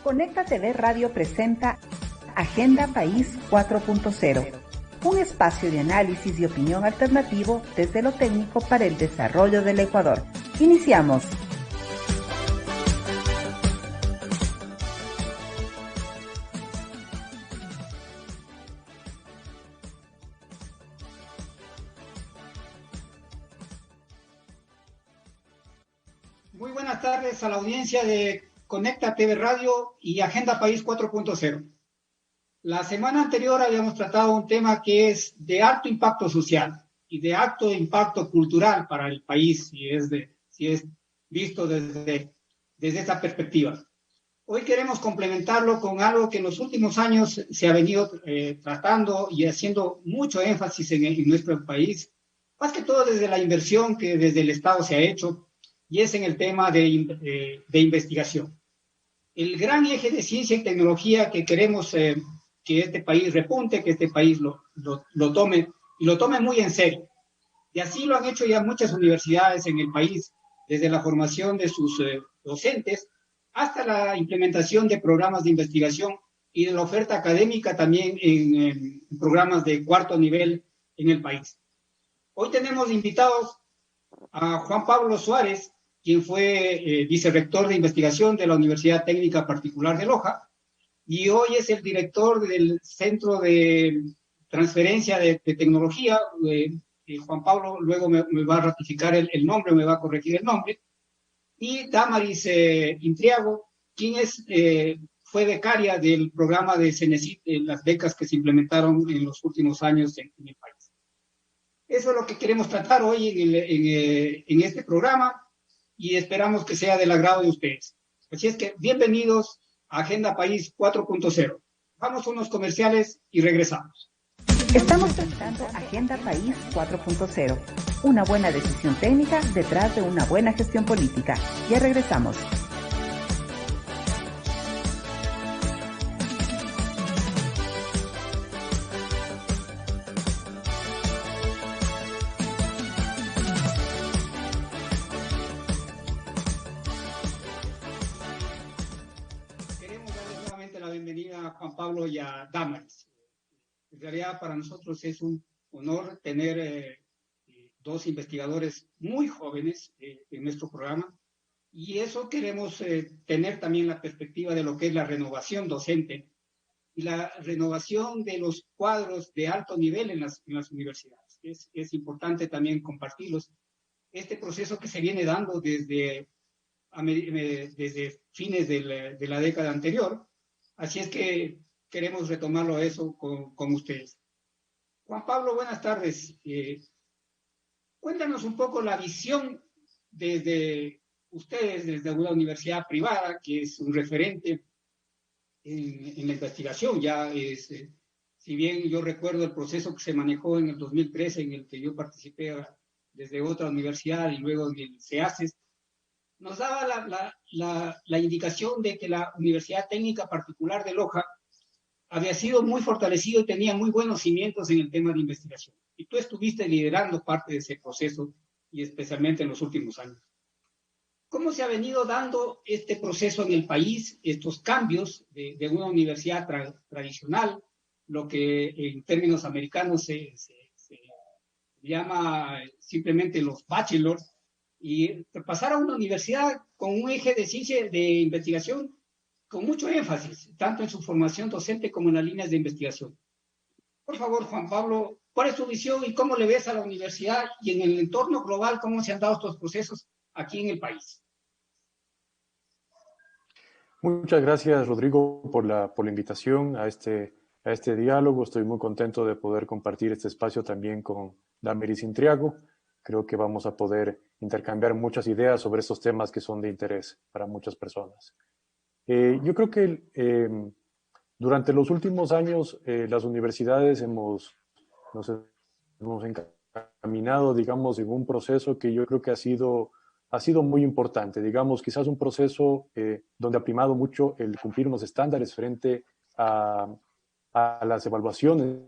Conecta TV Radio presenta Agenda País 4.0, un espacio de análisis y opinión alternativo desde lo técnico para el desarrollo del Ecuador. Iniciamos. Muy buenas tardes a la audiencia de Conecta TV Radio y Agenda País 4.0. La semana anterior habíamos tratado un tema que es de alto impacto social y de alto impacto cultural para el país, si es visto desde esa perspectiva. Hoy queremos complementarlo con algo que en los últimos años se ha venido tratando y haciendo mucho énfasis en nuestro país, más que todo desde la inversión que desde el Estado se ha hecho, y es en el tema de investigación. El gran eje de ciencia y tecnología que queremos que este país repunte, que este país lo tome, y lo tome muy en serio. Y así lo han hecho ya muchas universidades en el país, desde la formación de sus docentes hasta la implementación de programas de investigación y de la oferta académica también en programas de cuarto nivel en el país. Hoy tenemos invitados a Juan Pablo Suárez, quien fue vicerrector de investigación de la Universidad Técnica Particular de Loja, y hoy es el director del Centro de Transferencia de Tecnología. Juan Pablo luego me va a ratificar el nombre, me va a corregir el nombre. Y Damaris Intriago, quien fue becaria del programa de CENESID, las becas que se implementaron en los últimos años en el país. Eso es lo que queremos tratar hoy en este programa, y esperamos que sea del agrado de ustedes. Así es que bienvenidos a Agenda País 4.0. Vamos a unos comerciales y regresamos. Estamos presentando Agenda País 4.0, una buena decisión técnica detrás de una buena gestión política. Ya regresamos. A Juan Pablo y a Damaris. En realidad para nosotros es un honor tener dos investigadores muy jóvenes en nuestro programa, y eso queremos tener también la perspectiva de lo que es la renovación docente y la renovación de los cuadros de alto nivel en las universidades. Es importante también compartirlos. Este proceso que se viene dando desde fines de la década anterior. Así es que queremos retomarlo eso con ustedes. Juan Pablo, buenas tardes. Cuéntanos un poco la visión desde ustedes, desde una universidad privada, que es un referente en la investigación. Si bien yo recuerdo el proceso que se manejó en el 2013, en el que yo participé desde otra universidad y luego en el CEACES, nos daba la indicación de que la Universidad Técnica Particular de Loja había sido muy fortalecido y tenía muy buenos cimientos en el tema de investigación. Y tú estuviste liderando parte de ese proceso, y especialmente en los últimos años. ¿Cómo se ha venido dando este proceso en el país, estos cambios de una universidad tradicional, lo que en términos americanos se llama simplemente los bachelors, y pasar a una universidad con un eje de ciencia de investigación con mucho énfasis, tanto en su formación docente como en las líneas de investigación? Por favor, Juan Pablo, ¿cuál es tu visión y cómo le ves a la universidad y en el entorno global, cómo se han dado estos procesos aquí en el país? Muchas gracias, Rodrigo, por la invitación a este diálogo. Estoy muy contento de poder compartir este espacio también con Damaris Intriago. Creo que vamos a poder intercambiar muchas ideas sobre estos temas que son de interés para muchas personas. Yo creo que durante los últimos años las universidades nos hemos encaminado, digamos, en un proceso que yo creo que ha sido muy importante. Digamos, quizás un proceso donde ha primado mucho el cumplir unos estándares frente a las evaluaciones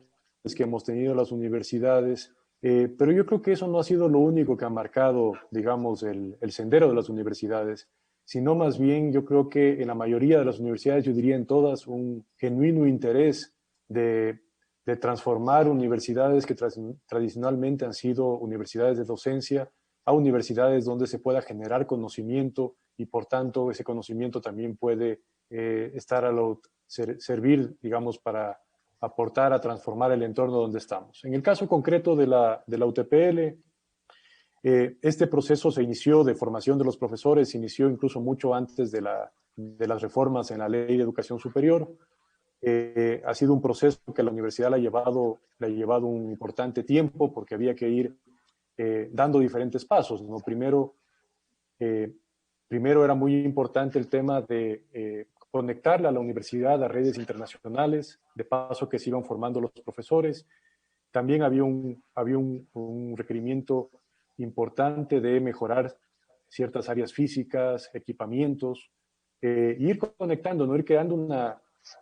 que hemos tenido en las universidades. Pero yo creo que eso no ha sido lo único que ha marcado, digamos, el sendero de las universidades, sino más bien yo creo que en la mayoría de las universidades, yo diría en todas, un genuino interés de transformar universidades que tradicionalmente han sido universidades de docencia a universidades donde se pueda generar conocimiento y por tanto ese conocimiento también puede servir, digamos, para aportar a transformar el entorno donde estamos. En el caso concreto de la UTPL, este proceso se inició de formación de los profesores, se inició incluso mucho antes de las reformas en la Ley de Educación Superior. Ha sido un proceso que la universidad le ha llevado un importante tiempo porque había que ir dando diferentes pasos, ¿no? Primero era muy importante el tema de conectarle a la universidad a redes internacionales, de paso que se iban formando los profesores. También había un requerimiento importante de mejorar ciertas áreas físicas, equipamientos, ir conectando, no ir creando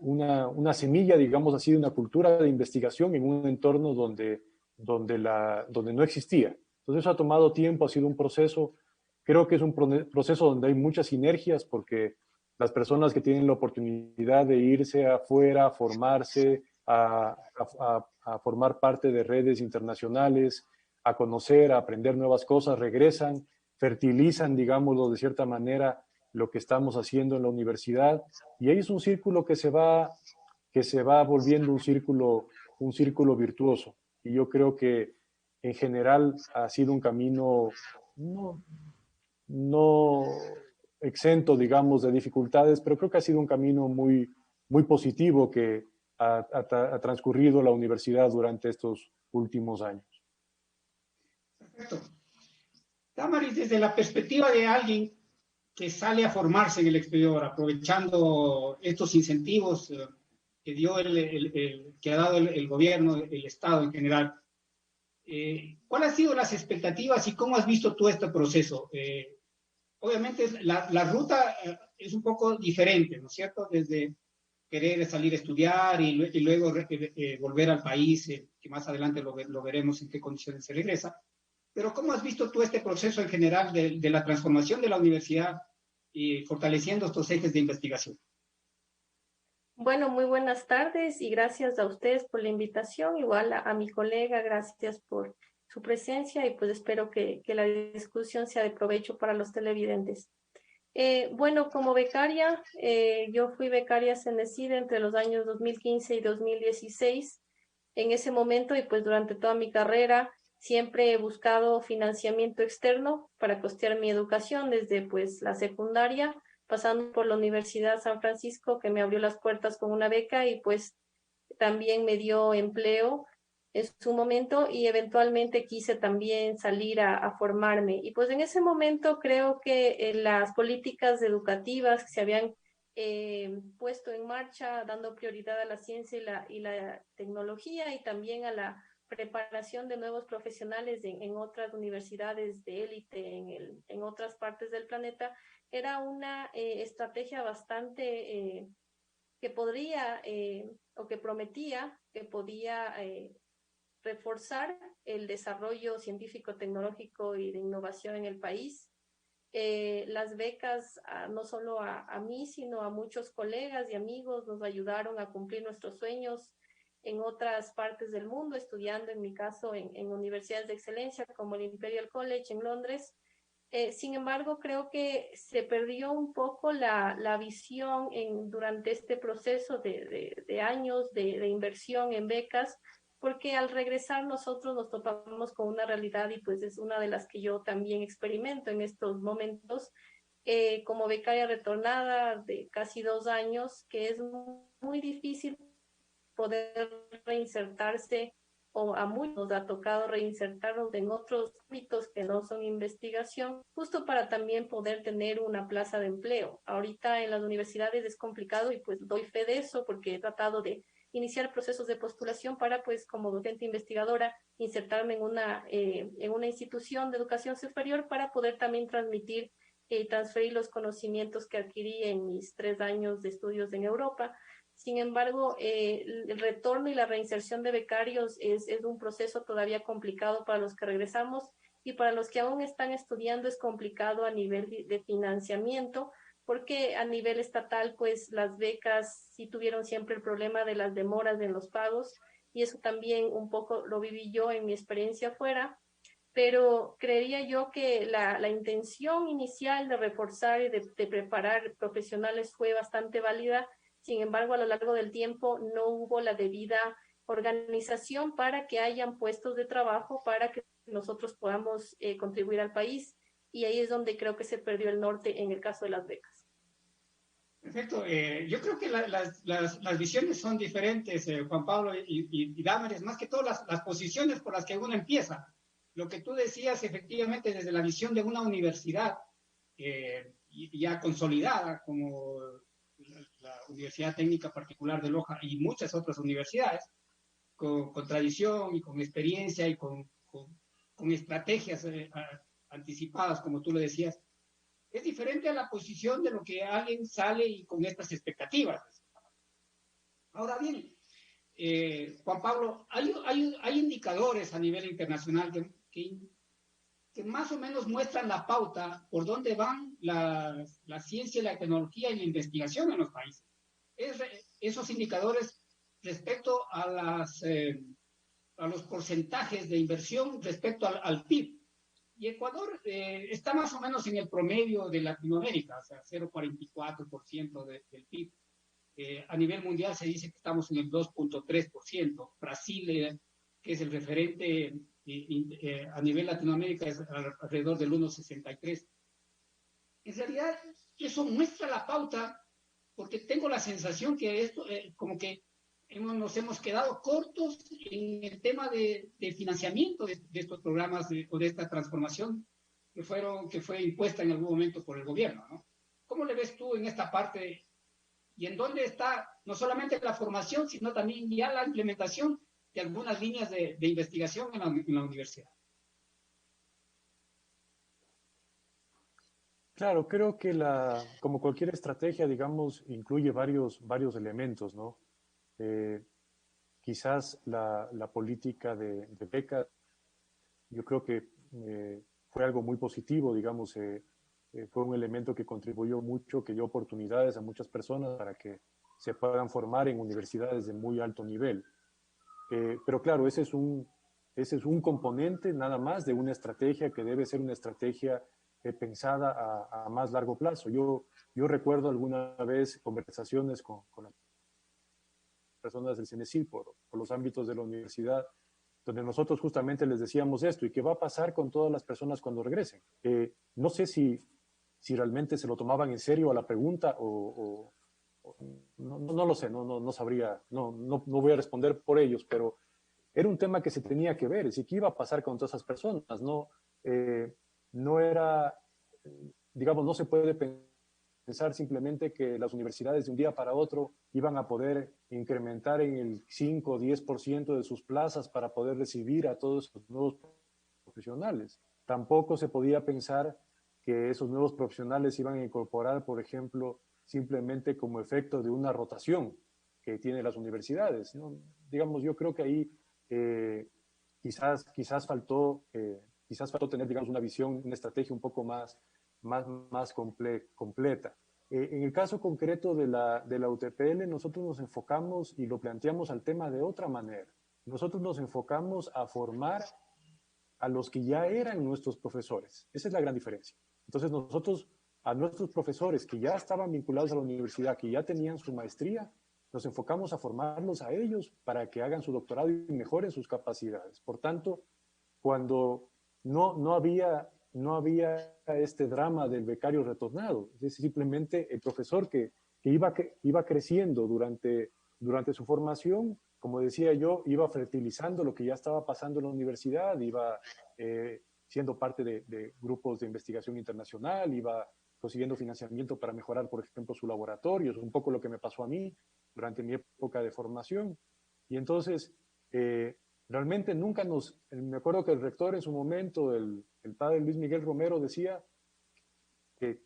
una semilla, digamos así, de una cultura de investigación en un entorno donde no existía. Entonces eso ha tomado tiempo, ha sido un proceso. Creo que es un proceso donde hay muchas sinergias porque las personas que tienen la oportunidad de irse afuera, a formarse, a formar parte de redes internacionales, a conocer, a aprender nuevas cosas, regresan, fertilizan, digámoslo de cierta manera, lo que estamos haciendo en la universidad, y ahí es un círculo que se va volviendo un círculo virtuoso. Y yo creo que en general ha sido un camino no exento, digamos, de dificultades, pero creo que ha sido un camino muy, muy positivo que ha transcurrido la universidad durante estos últimos años. Perfecto. Damaris, desde la perspectiva de alguien que sale a formarse en el exterior, aprovechando estos incentivos que dio que ha dado el gobierno, el Estado en general, ¿cuáles han sido las expectativas y cómo has visto tú este proceso? Obviamente la ruta es un poco diferente, ¿no es cierto? Desde querer salir a estudiar y luego volver al país, que más adelante lo veremos en qué condiciones se regresa. Pero ¿cómo has visto tú este proceso en general de la transformación de la universidad y fortaleciendo estos ejes de investigación? Bueno, muy buenas tardes y gracias a ustedes por la invitación, igual a mi colega, gracias por su presencia y pues espero que la discusión sea de provecho para los televidentes. Bueno, como becaria, yo fui becaria CENESID entre los años 2015 y 2016. En ese momento y pues durante toda mi carrera siempre he buscado financiamiento externo para costear mi educación desde pues la secundaria, pasando por la Universidad San Francisco, que me abrió las puertas con una beca y pues también me dio empleo en su momento y eventualmente quise también salir a formarme. Y pues en ese momento creo que las políticas educativas que se habían puesto en marcha, dando prioridad a la ciencia y la tecnología y también a la preparación de nuevos profesionales en otras universidades de élite en otras partes del planeta, era una estrategia bastante que podría o que prometía que podía reforzar el desarrollo científico, tecnológico y de innovación en el país. Las becas, no solo a mí, sino a muchos colegas y amigos, nos ayudaron a cumplir nuestros sueños en otras partes del mundo, estudiando en mi caso en universidades de excelencia como el Imperial College en Londres. Sin embargo, creo que se perdió un poco la visión durante este proceso de años de inversión en becas, porque al regresar nosotros nos topamos con una realidad y pues es una de las que yo también experimento en estos momentos como becaria retornada de casi 2 años, que es muy difícil poder reinsertarse o a muchos nos ha tocado reinsertarnos en otros ámbitos que no son investigación, justo para también poder tener una plaza de empleo. Ahorita en las universidades es complicado y pues doy fe de eso porque he tratado de iniciar procesos de postulación para pues como docente investigadora insertarme en una institución de educación superior para poder también transmitir y transferir los conocimientos que adquirí en mis 3 años de estudios en Europa. Sin embargo, el retorno y la reinserción de becarios es un proceso todavía complicado para los que regresamos y para los que aún están estudiando es complicado a nivel de financiamiento, porque a nivel estatal, pues las becas sí tuvieron siempre el problema de las demoras en los pagos, y eso también un poco lo viví yo en mi experiencia afuera, pero creería yo que la intención inicial de reforzar y de preparar profesionales fue bastante válida. Sin embargo, a lo largo del tiempo no hubo la debida organización para que hayan puestos de trabajo para que nosotros podamos contribuir al país, y ahí es donde creo que se perdió el norte en el caso de las becas. Perfecto. Yo creo que las visiones son diferentes, Juan Pablo y Damaris, más que todo las posiciones por las que uno empieza. Lo que tú decías, efectivamente, desde la visión de una universidad ya consolidada, como la Universidad Técnica Particular de Loja y muchas otras universidades, con tradición y con experiencia y con estrategias anticipadas, como tú lo decías, es diferente a la posición de lo que alguien sale y con estas expectativas. Ahora bien, Juan Pablo, hay indicadores a nivel internacional que más o menos muestran la pauta por dónde van la ciencia, la tecnología y la investigación en los países. Esos indicadores respecto a los porcentajes de inversión respecto al PIB. Y Ecuador está más o menos en el promedio de Latinoamérica, o sea, 0,44% del PIB. A nivel mundial se dice que estamos en el 2,3%. Brasil, que es el referente a nivel Latinoamérica, es alrededor del 1,63%. En realidad, eso muestra la pauta, porque tengo la sensación que esto, como que nos hemos quedado cortos en el tema de financiamiento de estos programas o de esta transformación que fue impuesta en algún momento por el gobierno, ¿no? ¿Cómo le ves tú en esta parte y en dónde está no solamente la formación, sino también ya la implementación de algunas líneas de investigación en la universidad? Claro, creo que como cualquier estrategia, digamos, incluye varios elementos, ¿no? Eh, Quizás la política de becas, yo creo que fue algo muy positivo, digamos, fue un elemento que contribuyó mucho, que dio oportunidades a muchas personas para que se puedan formar en universidades de muy alto nivel. Pero claro, ese es un componente nada más de una estrategia que debe ser una estrategia pensada a más largo plazo. Yo recuerdo alguna vez conversaciones con las personas del CENESID por los ámbitos de la universidad, donde nosotros justamente les decíamos esto, y qué va a pasar con todas las personas cuando regresen. No sé si realmente se lo tomaban en serio a la pregunta no lo sé, no sabría, no voy a responder por ellos, pero era un tema que se tenía que ver, es decir, qué iba a pasar con todas esas personas, no era, digamos, no se puede pensar simplemente que las universidades de un día para otro iban a poder incrementar en el 5 o 10% de sus plazas para poder recibir a todos esos nuevos profesionales. Tampoco se podía pensar que esos nuevos profesionales iban a incorporar, por ejemplo, simplemente como efecto de una rotación que tienen las universidades, ¿no? Digamos, yo creo que ahí quizás faltó tener, digamos, una visión, una estrategia un poco más completa. En el caso concreto de la UTPL, nosotros nos enfocamos y lo planteamos al tema de otra manera. Nosotros nos enfocamos a formar a los que ya eran nuestros profesores. Esa es la gran diferencia. Entonces nosotros, a nuestros profesores que ya estaban vinculados a la universidad, que ya tenían su maestría, nos enfocamos a formarlos a ellos para que hagan su doctorado y mejoren sus capacidades. Por tanto, cuando no había este drama del becario retornado, es decir, simplemente el profesor que iba creciendo durante su formación, como decía yo, iba fertilizando lo que ya estaba pasando en la universidad, iba siendo parte de grupos de investigación internacional, iba consiguiendo financiamiento para mejorar, por ejemplo, su laboratorio. Es un poco lo que me pasó a mí durante mi época de formación. Y entonces, realmente nunca me acuerdo que el rector en su momento, el padre Luis Miguel Romero, decía que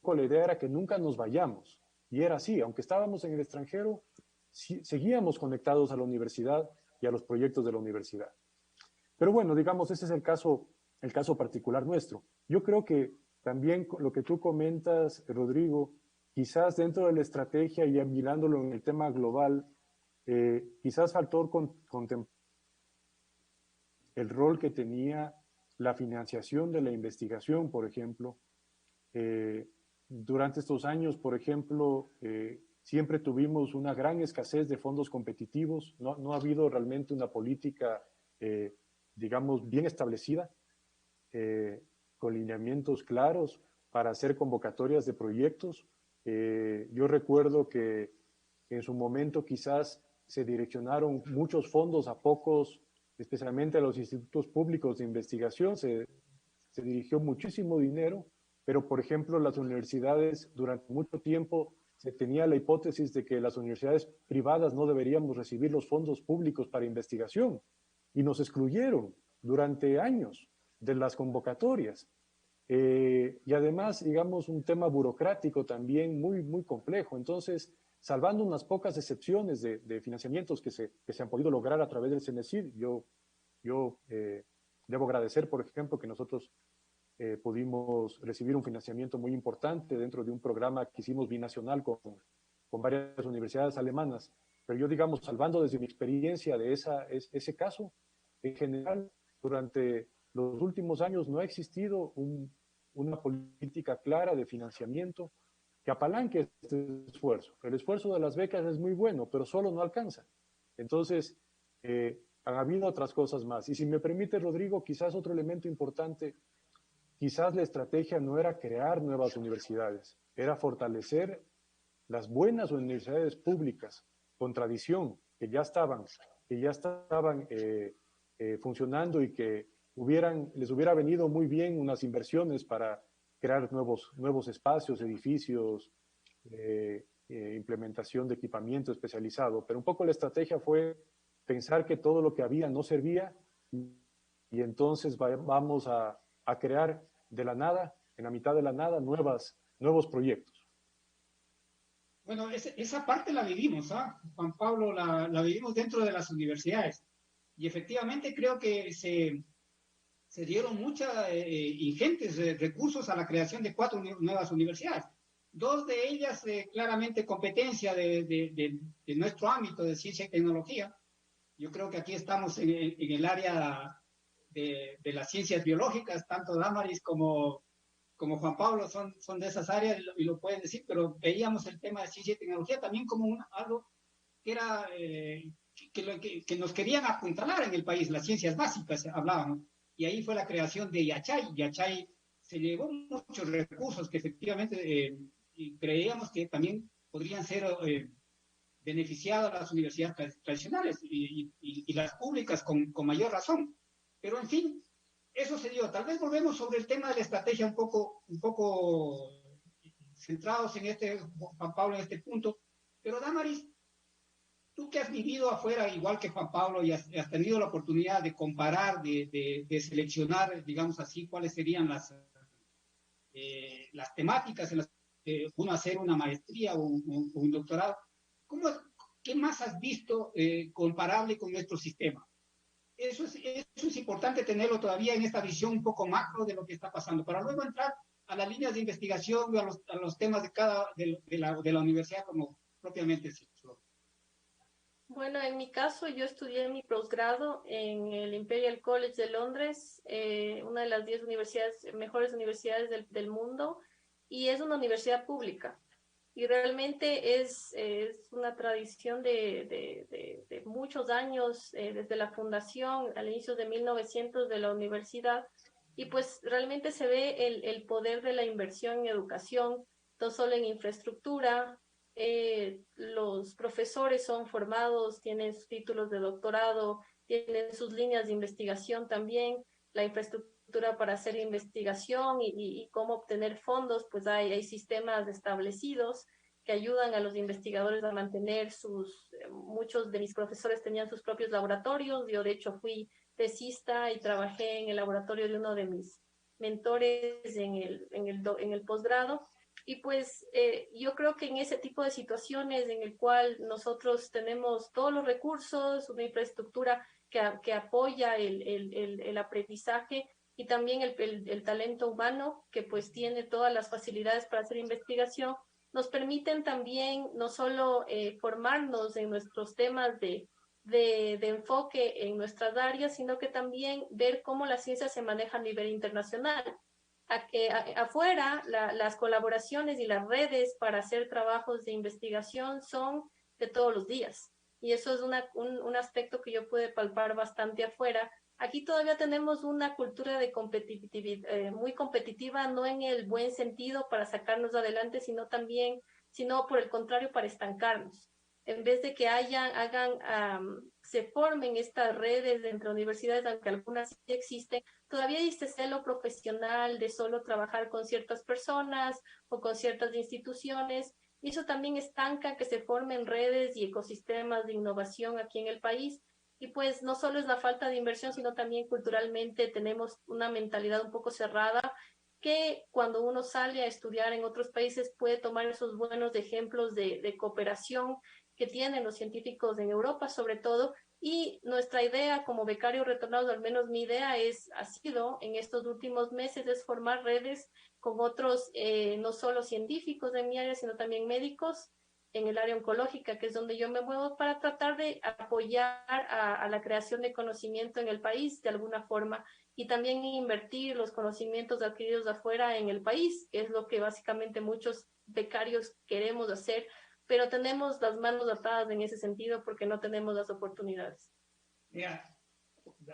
la idea era que nunca nos vayamos. Y era así, aunque estábamos en el extranjero, seguíamos conectados a la universidad y a los proyectos de la universidad. Pero bueno, digamos, ese es el caso el caso particular nuestro. Yo creo que también lo que tú comentas, Rodrigo, quizás dentro de la estrategia y mirándolo en el tema global, quizás faltó contemplar el rol que tenía la financiación de la investigación, por ejemplo. Durante estos años, por ejemplo, siempre tuvimos una gran escasez de fondos competitivos, no ha habido realmente una política, digamos, bien establecida, con lineamientos claros para hacer convocatorias de proyectos. Yo recuerdo que en su momento quizás se direccionaron muchos fondos a pocos, especialmente a los institutos públicos de investigación, se dirigió muchísimo dinero, pero por ejemplo las universidades durante mucho tiempo se tenía la hipótesis de que las universidades privadas no deberíamos recibir los fondos públicos para investigación y nos excluyeron durante años de las convocatorias. Y además, digamos, un tema burocrático también muy complejo. Entonces, salvando unas pocas excepciones de financiamientos que se han podido lograr a través del CENESID, yo debo agradecer, por ejemplo, que nosotros pudimos recibir un financiamiento muy importante dentro de un programa que hicimos binacional con varias universidades alemanas. Pero yo, digamos, salvando desde mi experiencia de ese caso, en general, durante los últimos años no ha existido una política clara de financiamiento que apalanque este esfuerzo. El esfuerzo de las becas es muy bueno, pero solo no alcanza. Entonces, han habido otras cosas más. Y si me permite, Rodrigo, quizás otro elemento importante, quizás la estrategia no era crear nuevas universidades, era fortalecer las buenas universidades públicas con tradición, que ya estaban funcionando y que les hubiera venido muy bien unas inversiones para crear nuevos espacios, edificios, implementación de equipamiento especializado. Pero un poco la estrategia fue pensar que todo lo que había no servía y entonces vamos a crear de la nada, en la mitad de la nada, nuevos proyectos. Bueno, esa parte la vivimos, ¿ah? Juan Pablo, la vivimos dentro de las universidades. Y efectivamente creo que se dieron muchos ingentes recursos a la creación de 4 nuevas universidades. 2 de ellas claramente competencia de nuestro ámbito de ciencia y tecnología. Yo creo que aquí estamos en el área de las ciencias biológicas, tanto Damaris como Juan Pablo son de esas áreas y lo pueden decir, pero veíamos el tema de ciencia y tecnología también como algo que era que nos querían apuntalar en el país, las ciencias básicas hablábamos, y ahí fue la creación de Yachay. Yachay se llevó muchos recursos que efectivamente y creíamos que también podrían ser beneficiadas las universidades tradicionales y las públicas con mayor razón. Pero en fin, eso se dio. Tal vez volvemos sobre el tema de la estrategia un poco centrados en Juan Pablo, en este punto. Pero Damaris, tú que has vivido afuera, igual que Juan Pablo, y has tenido la oportunidad de comparar, de seleccionar, digamos así, cuáles serían las temáticas en las que uno hacer una maestría o un doctorado, ¿qué más has visto comparable con nuestro sistema? Eso es importante tenerlo todavía en esta visión un poco macro de lo que está pasando, para luego entrar a las líneas de investigación y a los temas de la universidad como propiamente se. Bueno, en mi caso, yo estudié mi posgrado en el Imperial College de Londres, una de las 10 mejores universidades del mundo, y es una universidad pública. Y realmente es una tradición de muchos años, desde la fundación al inicio de 1900 de la universidad, y pues realmente se ve el poder de la inversión en educación, no solo en infraestructura. Los profesores son formados, tienen sus títulos de doctorado, tienen sus líneas de investigación también, la infraestructura para hacer investigación y cómo obtener fondos, pues hay sistemas establecidos que ayudan a los investigadores a mantener muchos de mis profesores tenían sus propios laboratorios. Yo de hecho fui tesista y trabajé en el laboratorio de uno de mis mentores en el posgrado. Y pues yo creo que en ese tipo de situaciones en el cual nosotros tenemos todos los recursos, una infraestructura que apoya el aprendizaje, y también el talento humano, que pues tiene todas las facilidades para hacer investigación, nos permiten también no solo formarnos en nuestros temas de enfoque en nuestras áreas, sino que también ver cómo la ciencia se maneja a nivel internacional. Afuera, las colaboraciones y las redes para hacer trabajos de investigación son de todos los días. Y eso es un aspecto que yo pude palpar bastante afuera. Aquí todavía tenemos una cultura de competitividad muy competitiva, no en el buen sentido para sacarnos adelante, sino por el contrario, para estancarnos. En vez de que se formen estas redes entre universidades, aunque algunas sí existen, todavía hay este celo profesional de solo trabajar con ciertas personas o con ciertas instituciones, y eso también estanca que se formen redes y ecosistemas de innovación aquí en el país. Y pues no solo es la falta de inversión, sino también culturalmente tenemos una mentalidad un poco cerrada, que cuando uno sale a estudiar en otros países puede tomar esos buenos ejemplos de cooperación que tienen los científicos en Europa sobre todo. Y nuestra idea como becarios retornados, al menos mi idea ha sido en estos últimos meses, es formar redes con otros, no solo científicos de mi área, sino también médicos en el área oncológica, que es donde yo me muevo, para tratar de apoyar a la creación de conocimiento en el país de alguna forma, y también invertir los conocimientos adquiridos afuera en el país, que es lo que básicamente muchos becarios queremos hacer, pero tenemos las manos atadas en ese sentido porque no tenemos las oportunidades. Mira,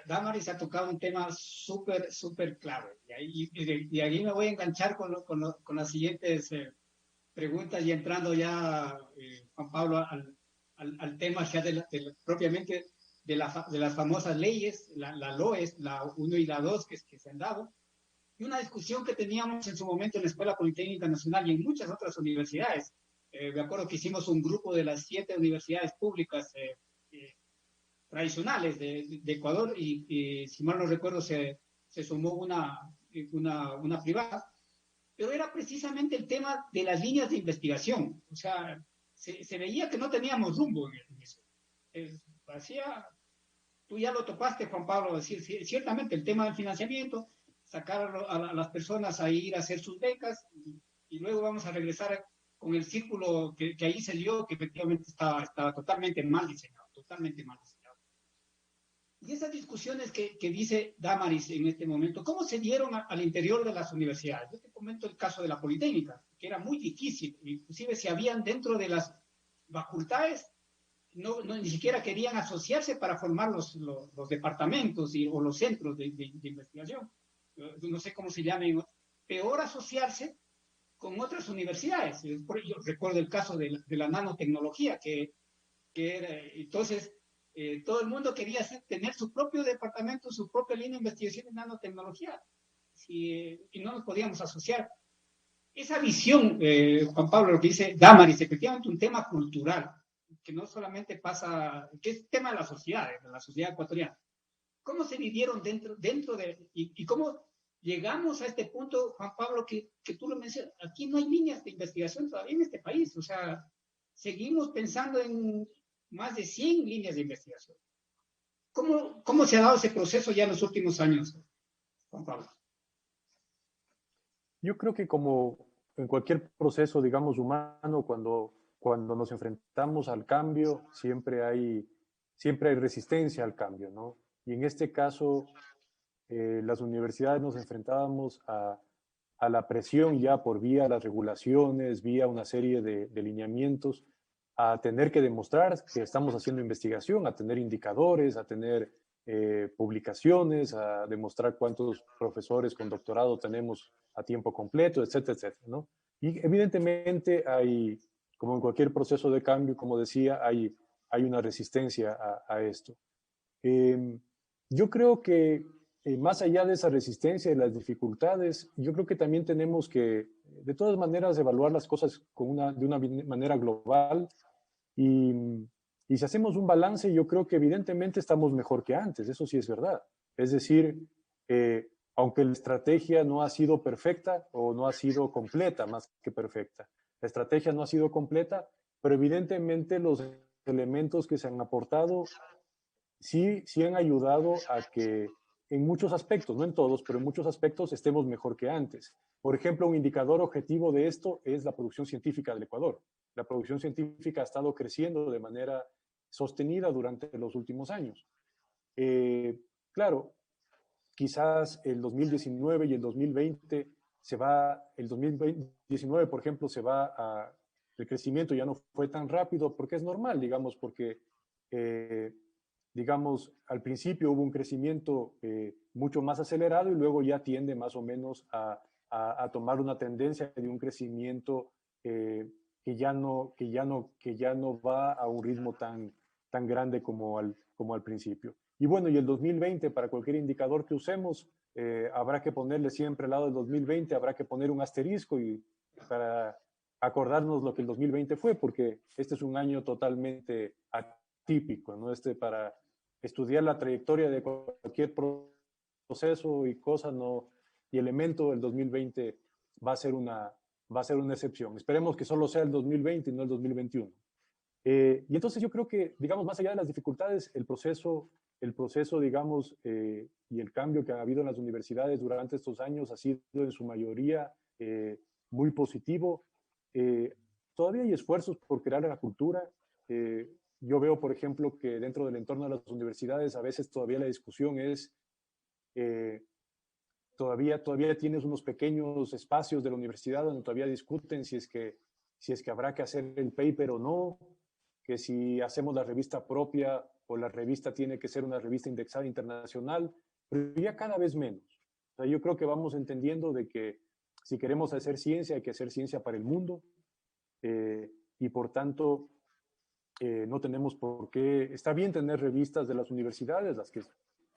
Damaris ha tocado un tema súper clave. Y ahí me voy a enganchar con las siguientes preguntas y entrando ya, Juan Pablo, al tema ya propiamente de las famosas leyes, la LOES, la 1 y la 2 que se han dado, y una discusión que teníamos en su momento en la Escuela Politécnica Nacional y en muchas otras universidades. Me acuerdo que hicimos un grupo de las 7 universidades públicas tradicionales de Ecuador y si mal no recuerdo se sumó una privada, pero era precisamente el tema de las líneas de investigación. O sea, se veía que no teníamos rumbo en eso. Tú ya lo topaste, Juan Pablo, decir, ciertamente el tema del financiamiento, sacar a las personas a ir a hacer sus becas y luego vamos a regresar con el círculo que ahí se dio, que efectivamente estaba totalmente mal diseñado, totalmente mal diseñado. Y esas discusiones que dice Damaris en este momento, ¿cómo se dieron al interior de las universidades? Yo te comento el caso de la Politécnica, que era muy difícil, inclusive si habían dentro de las facultades, ni siquiera querían asociarse para formar los departamentos o los centros de investigación. No sé cómo se llamen, peor asociarse con otras universidades. Yo recuerdo el caso de la nanotecnología, que era, entonces, todo el mundo quería tener su propio departamento, su propia línea de investigación en nanotecnología, y no nos podíamos asociar. Esa visión, Juan Pablo, lo que dice Damaris, efectivamente un tema cultural, que no solamente pasa, que es tema de la sociedad ecuatoriana. ¿Cómo se vivieron dentro de, y cómo llegamos a este punto, Juan Pablo, que tú lo mencionas? Aquí no hay líneas de investigación todavía en este país, o sea, seguimos pensando en más de 100 líneas de investigación. ¿Cómo se ha dado ese proceso ya en los últimos años, Juan Pablo? Yo creo que como en cualquier proceso, digamos, humano, cuando nos enfrentamos al cambio, siempre hay resistencia al cambio, ¿no? Y en este caso, las universidades nos enfrentábamos a la presión ya por vía las regulaciones, vía una serie de lineamientos, a tener que demostrar que estamos haciendo investigación, a tener indicadores, a tener publicaciones, a demostrar cuántos profesores con doctorado tenemos a tiempo completo, etcétera, etcétera, ¿no? Y evidentemente hay, como en cualquier proceso de cambio, como decía, hay una resistencia a esto. Yo creo que más allá de esa resistencia y las dificultades, yo creo que también tenemos que, de todas maneras, evaluar las cosas de una manera global y, y si hacemos un balance, yo creo que evidentemente estamos mejor que antes, eso sí es verdad. Es decir, aunque la estrategia no ha sido perfecta o no ha sido completa, más que perfecta, la estrategia no ha sido completa, pero evidentemente los elementos que se han aportado sí han ayudado a que en muchos aspectos, no en todos, pero en muchos aspectos estemos mejor que antes. Por ejemplo, un indicador objetivo de esto es la producción científica del Ecuador. La producción científica ha estado creciendo de manera sostenida durante los últimos años. Claro, quizás el 2019 y el 2020 el 2019, por ejemplo, el crecimiento ya no fue tan rápido, porque es normal, digamos, porque, digamos, al principio hubo un crecimiento mucho más acelerado y luego ya tiende más o menos a tomar una tendencia de un crecimiento que ya no va a un ritmo tan grande como al principio. Y bueno, y el 2020, para cualquier indicador que usemos, habrá que ponerle siempre al lado del 2020, habrá que poner un asterisco y para acordarnos lo que el 2020 fue, porque este es un año totalmente atípico, ¿no? Para estudiar la trayectoria de cualquier proceso y cosa, no, y elemento, el 2020 va a ser una excepción. Esperemos que solo sea el 2020 y no el 2021. Y entonces yo creo que, digamos, más allá de las dificultades, el proceso, digamos, y el cambio que ha habido en las universidades durante estos años ha sido en su mayoría muy positivo. Todavía hay esfuerzos por crear la cultura. Yo veo, por ejemplo, que dentro del entorno de las universidades a veces todavía la discusión es, todavía tienes unos pequeños espacios de la universidad donde todavía discuten si es que habrá que hacer el paper o no, que si hacemos la revista propia o la revista tiene que ser una revista indexada internacional, pero ya cada vez menos. O sea, yo creo que vamos entendiendo de que si queremos hacer ciencia, hay que hacer ciencia para el mundo, y por tanto no tenemos por qué, está bien tener revistas de las universidades, las que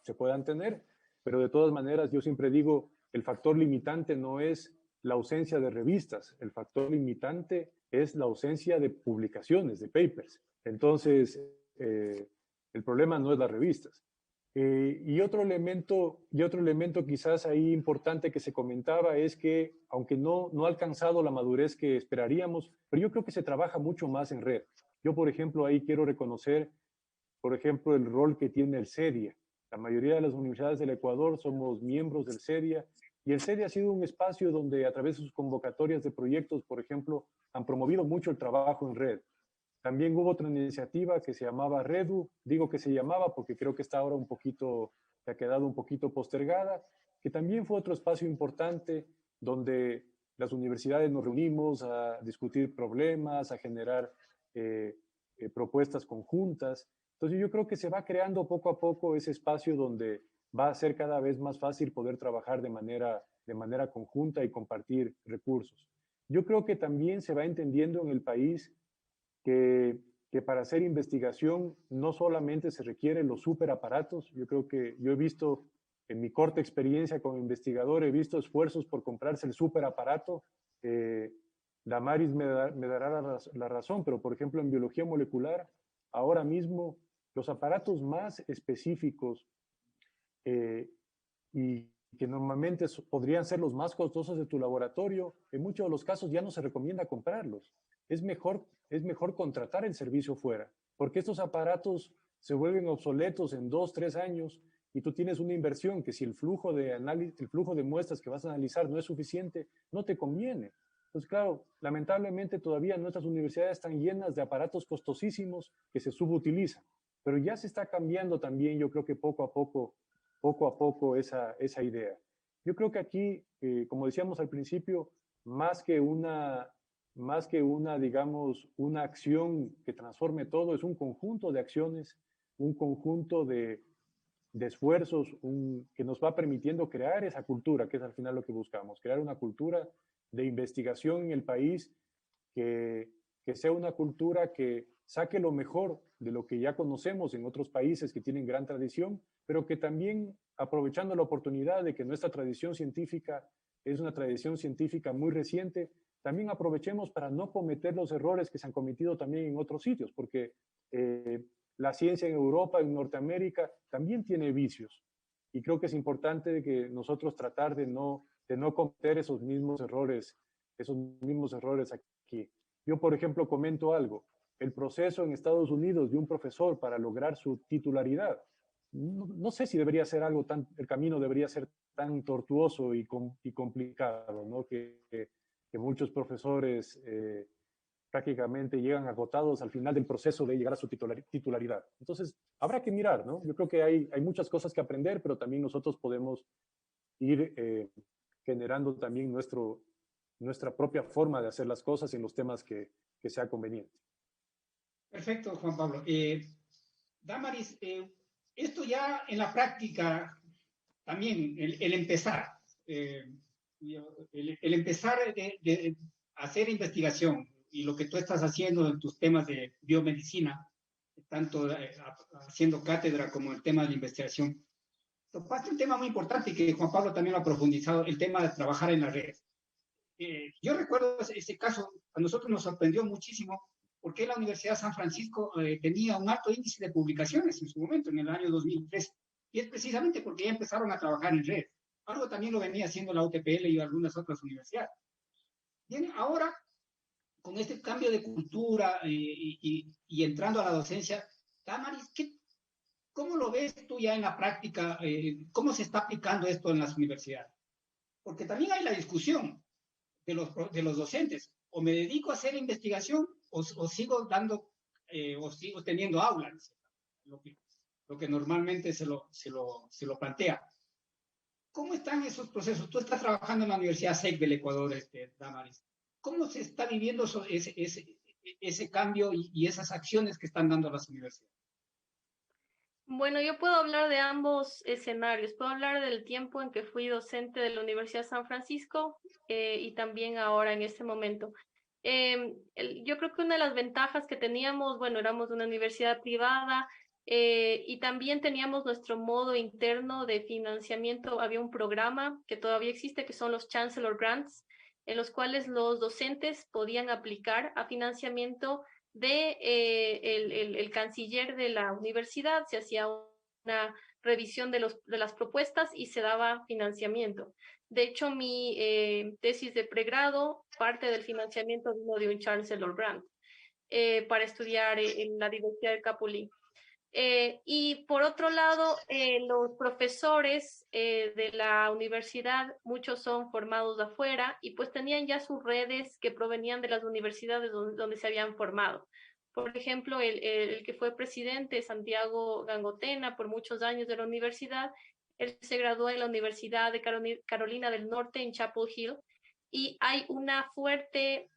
se puedan tener, pero de todas maneras yo siempre digo, el factor limitante no es la ausencia de revistas, el factor limitante es la ausencia de publicaciones, de papers. Entonces, el problema no es las revistas. Y otro elemento quizás ahí importante que se comentaba es que, aunque no ha alcanzado la madurez que esperaríamos, pero yo creo que se trabaja mucho más en red. Yo, por ejemplo, ahí quiero reconocer, por ejemplo, el rol que tiene el CEDIA. La mayoría de las universidades del Ecuador somos miembros del CEDIA y el CEDIA ha sido un espacio donde a través de sus convocatorias de proyectos, por ejemplo, han promovido mucho el trabajo en red. También hubo otra iniciativa que se llamaba REDU, digo que se llamaba porque creo que está ahora se ha quedado un poquito postergada, que también fue otro espacio importante donde las universidades nos reunimos a discutir problemas, a generar propuestas conjuntas. Entonces yo creo que se va creando poco a poco ese espacio donde va a ser cada vez más fácil poder trabajar de manera conjunta y compartir recursos. Yo creo que también se va entendiendo en el país que para hacer investigación no solamente se requieren los superaparatos. Yo creo que yo he visto en mi corta experiencia como investigador, he visto esfuerzos por comprarse el superaparato. Damaris me dará la razón, pero por ejemplo en biología molecular, ahora mismo los aparatos más específicos y que normalmente podrían ser los más costosos de tu laboratorio, en muchos de los casos ya no se recomienda comprarlos. Es mejor contratar el servicio fuera, porque estos aparatos se vuelven obsoletos en 2, 3 años y tú tienes una inversión que si el flujo de muestras que vas a analizar no es suficiente, no te conviene. Entonces, claro, lamentablemente todavía nuestras universidades están llenas de aparatos costosísimos que se subutilizan, pero ya se está cambiando también, yo creo que poco a poco esa idea. Yo creo que aquí, como decíamos al principio, más que una, digamos, una acción que transforme todo, es un conjunto de acciones, un conjunto de esfuerzos que nos va permitiendo crear esa cultura, que es al final lo que buscamos, crear una cultura de investigación en el país que sea una cultura que saque lo mejor de lo que ya conocemos en otros países que tienen gran tradición, pero que también, aprovechando la oportunidad de que nuestra tradición científica es una tradición científica muy reciente, también aprovechemos para no cometer los errores que se han cometido también en otros sitios, porque la ciencia en Europa, en Norteamérica, también tiene vicios. Y creo que es importante que nosotros tratar de no cometer esos mismos errores aquí. Yo, por ejemplo, comento algo. El proceso en Estados Unidos de un profesor para lograr su titularidad no sé si debería ser algo tan, el camino debería ser tan tortuoso y complicado, ¿no? Que muchos profesores prácticamente llegan agotados al final del proceso de llegar a su titularidad. Entonces, habrá que mirar, ¿no? Yo creo que hay muchas cosas que aprender, pero también nosotros podemos ir generando también nuestra propia forma de hacer las cosas en los temas que sea conveniente. Perfecto, Juan Pablo. Damaris, esto ya en la práctica también, el empezar, el empezar de hacer investigación y lo que tú estás haciendo en tus temas de biomedicina, tanto haciendo cátedra como el tema de la investigación, topaste un tema muy importante que Juan Pablo también lo ha profundizado, el tema de trabajar en la red. Yo recuerdo ese caso, a nosotros nos sorprendió muchísimo porque la Universidad de San Francisco tenía un alto índice de publicaciones en su momento, en el año 2003, y es precisamente porque ya empezaron a trabajar en red. Algo también lo venía haciendo la UTPL y algunas otras universidades. Bien, ahora, con este cambio de cultura y entrando a la docencia, Damaris, ¿cómo lo ves tú ya en la práctica? ¿Cómo se está aplicando esto en las universidades? Porque también hay la discusión de los docentes. O me dedico a hacer investigación o sigo dando, o sigo teniendo aulas, lo que, lo que normalmente se lo plantea. ¿Cómo están esos procesos? Tú estás trabajando en la Universidad SEC del Ecuador, Damaris. ¿Cómo se está viviendo ese cambio y esas acciones que están dando las universidades? Bueno, yo puedo hablar de ambos escenarios. Puedo hablar del tiempo en que fui docente de la Universidad de San Francisco y también ahora en este momento. Yo creo que una de las ventajas que teníamos, bueno, éramos una universidad privada y también teníamos nuestro modo interno de financiamiento. Había un programa que todavía existe, que son los Chancellor Grants, en los cuales los docentes podían aplicar a financiamiento de el canciller de la universidad, se hacía una revisión de las propuestas y se daba financiamiento. De hecho, mi tesis de pregrado, parte del financiamiento vino de un Chancellor Grant para estudiar en la Universidad de Capulí. Y por otro lado, los profesores de la universidad, muchos son formados de afuera y pues tenían ya sus redes que provenían de las universidades donde se habían formado. Por ejemplo, el que fue presidente, Santiago Gangotena, por muchos años de la universidad, él se graduó en la Universidad de Carolina del Norte en Chapel Hill y hay una fuerte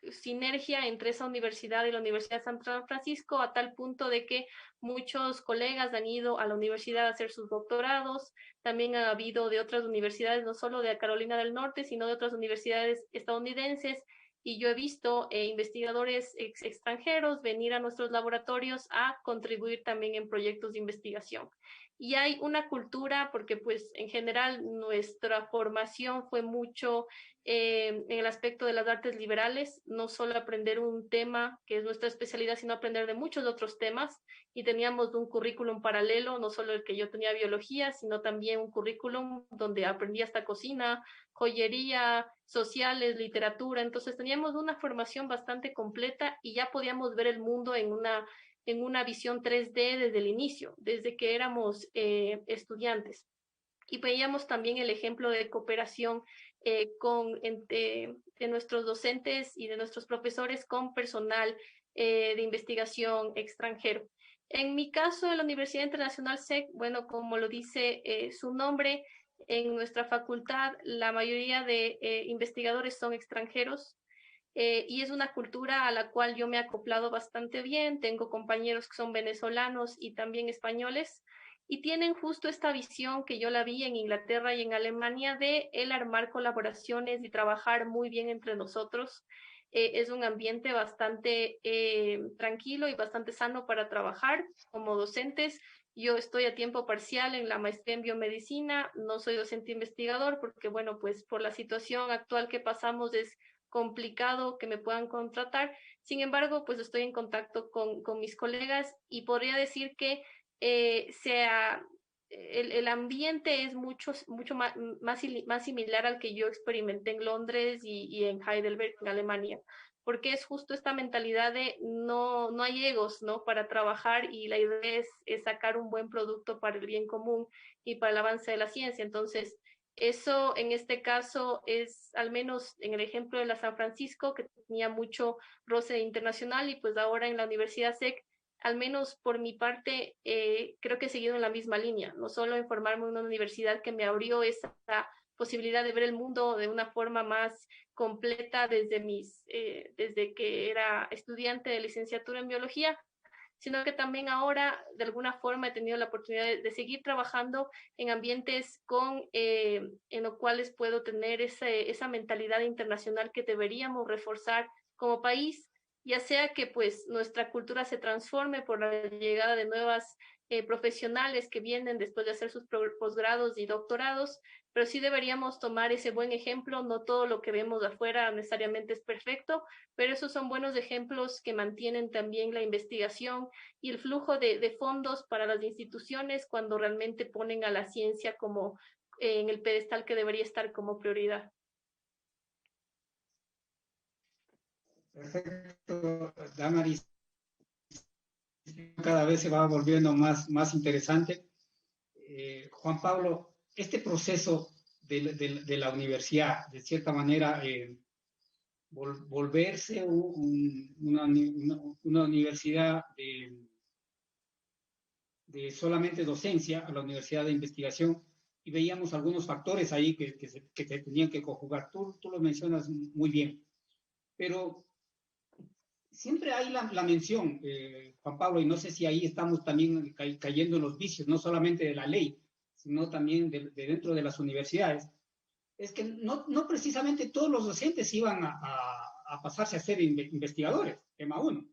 sinergia entre esa universidad y la Universidad de San Francisco, a tal punto de que muchos colegas han ido a la universidad a hacer sus doctorados, también ha habido de otras universidades, no solo de Carolina del Norte, sino de otras universidades estadounidenses, y yo he visto investigadores extranjeros venir a nuestros laboratorios a contribuir también en proyectos de investigación. Y hay una cultura, porque pues en general nuestra formación fue mucho en el aspecto de las artes liberales, no solo aprender un tema que es nuestra especialidad, sino aprender de muchos otros temas. Y teníamos un currículum paralelo, no solo el que yo tenía biología, sino también un currículum donde aprendí hasta cocina, joyería, sociales, literatura. Entonces teníamos una formación bastante completa y ya podíamos ver el mundo en una visión 3D desde el inicio, desde que éramos estudiantes. Y veíamos también el ejemplo de cooperación de nuestros docentes y de nuestros profesores con personal de investigación extranjero. En mi caso, en la Universidad Internacional SEC, bueno, como lo dice su nombre, en nuestra facultad la mayoría de investigadores son extranjeros. Y es una cultura a la cual yo me he acoplado bastante bien. Tengo compañeros que son venezolanos y también españoles y tienen justo esta visión que yo la vi en Inglaterra y en Alemania de el armar colaboraciones y trabajar muy bien entre nosotros. Es un ambiente bastante tranquilo y bastante sano para trabajar como docentes. Yo estoy a tiempo parcial en la maestría en biomedicina, no soy docente investigador porque, bueno, pues por la situación actual que pasamos es complicado que me puedan contratar. Sin embargo, pues estoy en contacto con mis colegas y podría decir que el ambiente es mucho más similar al que yo experimenté en Londres y en Heidelberg, en Alemania. porque es justo esta mentalidad de no hay egos, ¿no? Para trabajar, y la idea es sacar un buen producto para el bien común y para el avance de la ciencia. Entonces, eso en este caso es, al menos en el ejemplo de la San Francisco, que tenía mucho roce internacional, y pues ahora en la Universidad SEC, al menos por mi parte, creo que he seguido en la misma línea, no solo en formarme en una universidad que me abrió esa posibilidad de ver el mundo de una forma más completa desde que era estudiante de licenciatura en biología, sino que también ahora de alguna forma he tenido la oportunidad de seguir trabajando en ambientes en los cuales puedo tener esa mentalidad internacional que deberíamos reforzar como país, ya sea que pues nuestra cultura se transforme por la llegada de nuevas profesionales que vienen después de hacer sus posgrados y doctorados, pero sí deberíamos tomar ese buen ejemplo. No todo lo que vemos de afuera necesariamente es perfecto, pero esos son buenos ejemplos que mantienen también la investigación y el flujo de fondos para las instituciones cuando realmente ponen a la ciencia como en el pedestal que debería estar como prioridad. Perfecto, Damaris. Cada vez se va volviendo más interesante. Juan Pablo, este proceso de la universidad, de cierta manera, volverse una universidad de solamente docencia a la universidad de investigación, y veíamos algunos factores ahí que se tenían que conjugar. Tú lo mencionas muy bien, pero siempre hay la mención, Juan Pablo, y no sé si ahí estamos también cayendo en los vicios, no solamente de la ley, sino también de dentro de las universidades. Es que no precisamente todos los docentes iban a pasarse a ser investigadores, tema uno.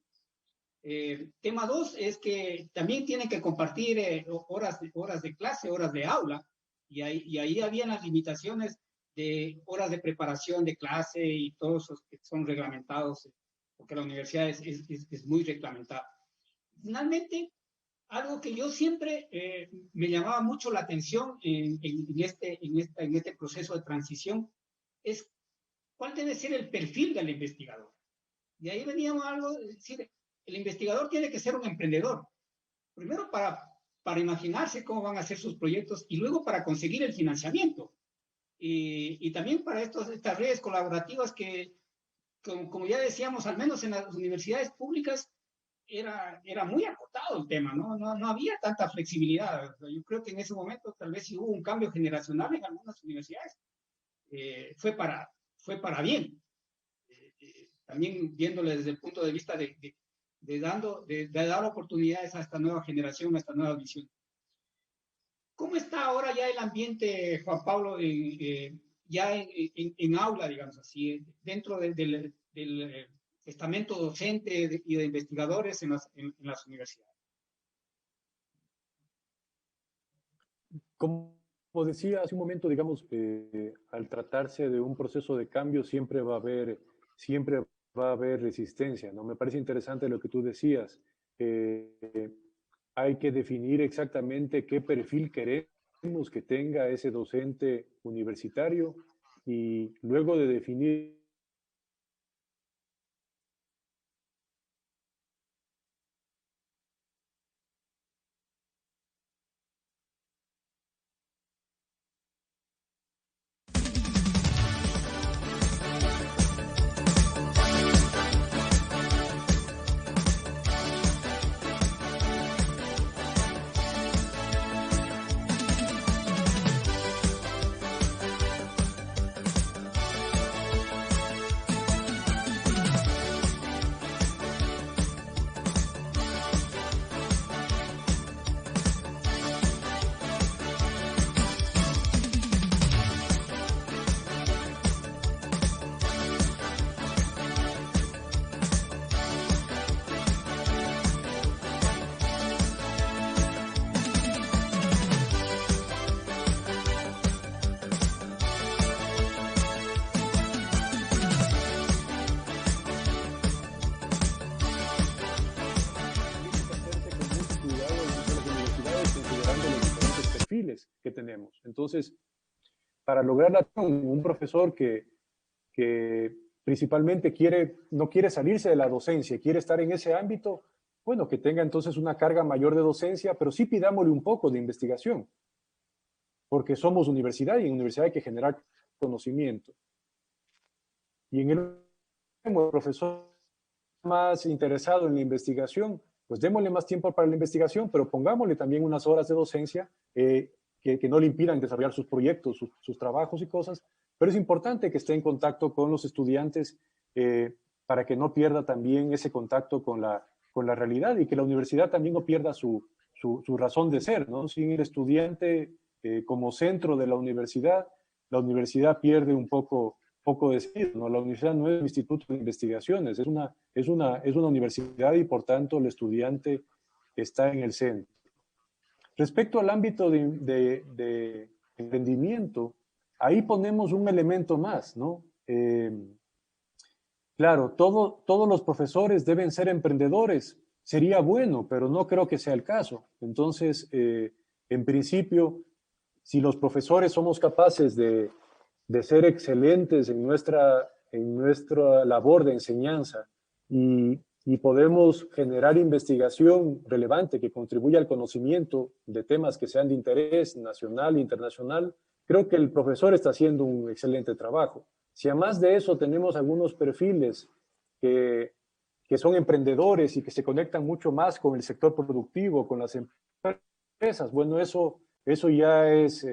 Tema dos es que también tienen que compartir horas de clase, horas de aula, y ahí habían las limitaciones de horas de preparación de clase y todos esos que son reglamentados, porque la universidad es muy reglamentada. Finalmente, algo que yo siempre me llamaba mucho la atención en este proceso de transición es cuál debe ser el perfil del investigador. Y ahí veníamos a algo, es decir, el investigador tiene que ser un emprendedor, primero para imaginarse cómo van a ser sus proyectos y luego para conseguir el financiamiento. Y también para estas redes colaborativas que, como ya decíamos, al menos en las universidades públicas, era muy acotado el tema, no había tanta flexibilidad. Yo creo que en ese momento tal vez sí hubo un cambio generacional en algunas universidades. Fue para bien. También viéndole desde el punto de vista de dar oportunidades a esta nueva generación, a esta nueva visión. ¿Cómo está ahora ya el ambiente, Juan Pablo, ya en aula, digamos así, dentro del estamento docente y de investigadores en las universidades? Como decía hace un momento, digamos, al tratarse de un proceso de cambio, siempre va a haber resistencia, ¿no? Me parece interesante lo que tú decías. Hay que definir exactamente qué perfil queremos que tenga ese docente universitario, y luego de definir que tenemos. Entonces, para lograr un profesor que principalmente no quiere salirse de la docencia, quiere estar en ese ámbito, bueno, que tenga entonces una carga mayor de docencia, pero sí pidámosle un poco de investigación, porque somos universidad y en universidad hay que generar conocimiento. Y en el profesor más interesado en la investigación, pues démosle más tiempo para la investigación, pero pongámosle también unas horas de docencia que no le impidan desarrollar sus proyectos, sus trabajos y cosas, pero es importante que esté en contacto con los estudiantes para que no pierda también ese contacto con la realidad y que la universidad también no pierda su razón de ser, ¿no? Sin el estudiante como centro de la universidad pierde un poco de sentido, ¿no? La universidad no es un instituto de investigaciones, es una universidad y por tanto el estudiante está en el centro. Respecto al ámbito de emprendimiento, ahí ponemos un elemento más, ¿no? Claro, todos los profesores deben ser emprendedores. Sería bueno, pero no creo que sea el caso. Entonces, en principio, si los profesores somos capaces de ser excelentes en nuestra labor de enseñanza y podemos generar investigación relevante que contribuya al conocimiento de temas que sean de interés nacional e internacional, creo que el profesor está haciendo un excelente trabajo. Si además de eso tenemos algunos perfiles que son emprendedores y que se conectan mucho más con el sector productivo, con las empresas, bueno, eso ya es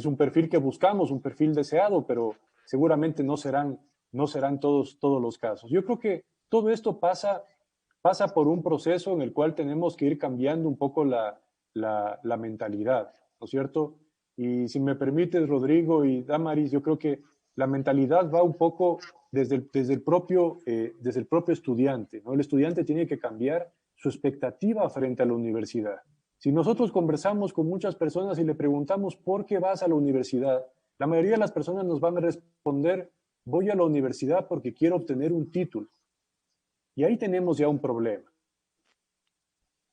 un perfil que buscamos, un perfil deseado, pero seguramente no serán todos los casos. Yo creo que todo esto pasa por un proceso en el cual tenemos que ir cambiando un poco la mentalidad, ¿no es cierto? Y si me permites, Rodrigo y Damaris, yo creo que la mentalidad va un poco desde el propio estudiante, ¿no? El estudiante tiene que cambiar su expectativa frente a la universidad. Si nosotros conversamos con muchas personas y le preguntamos por qué vas a la universidad, la mayoría de las personas nos van a responder, voy a la universidad porque quiero obtener un título. Y ahí tenemos ya un problema.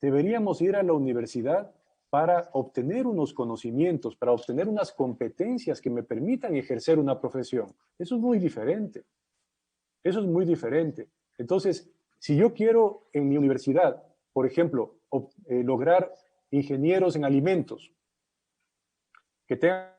Deberíamos ir a la universidad para obtener unos conocimientos, para obtener unas competencias que me permitan ejercer una profesión. Eso es muy diferente. Eso es muy diferente. Entonces, si yo quiero en mi universidad, por ejemplo, lograr ingenieros en alimentos, que tengan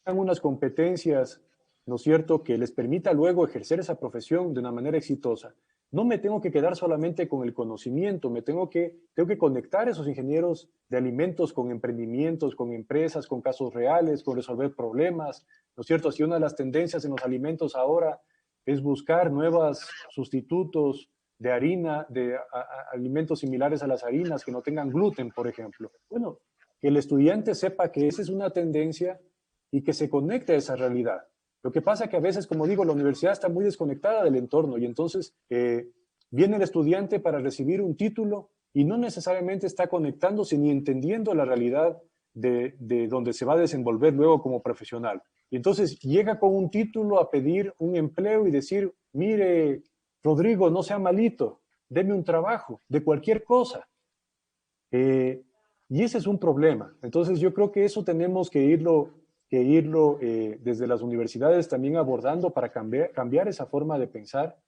unas competencias, ¿no es cierto?, que les permita luego ejercer esa profesión de una manera exitosa. No me tengo que quedar solamente con el conocimiento, tengo que conectar esos ingenieros de alimentos con emprendimientos, con empresas, con casos reales, con resolver problemas, ¿no es cierto? Si una de las tendencias en los alimentos ahora es buscar nuevos sustitutos de harina, de alimentos similares a las harinas que no tengan gluten, por ejemplo. Bueno, que el estudiante sepa que esa es una tendencia y que se conecte a esa realidad. Lo que pasa es que a veces, como digo, la universidad está muy desconectada del entorno y entonces viene el estudiante para recibir un título y no necesariamente está conectándose ni entendiendo la realidad de donde se va a desenvolver luego como profesional. Y entonces llega con un título a pedir un empleo y decir, mire, Rodrigo, no sea malito, deme un trabajo de cualquier cosa. Y ese es un problema. Entonces yo creo que eso tenemos que irlo desde las universidades también abordando para cambiar esa forma de pensar,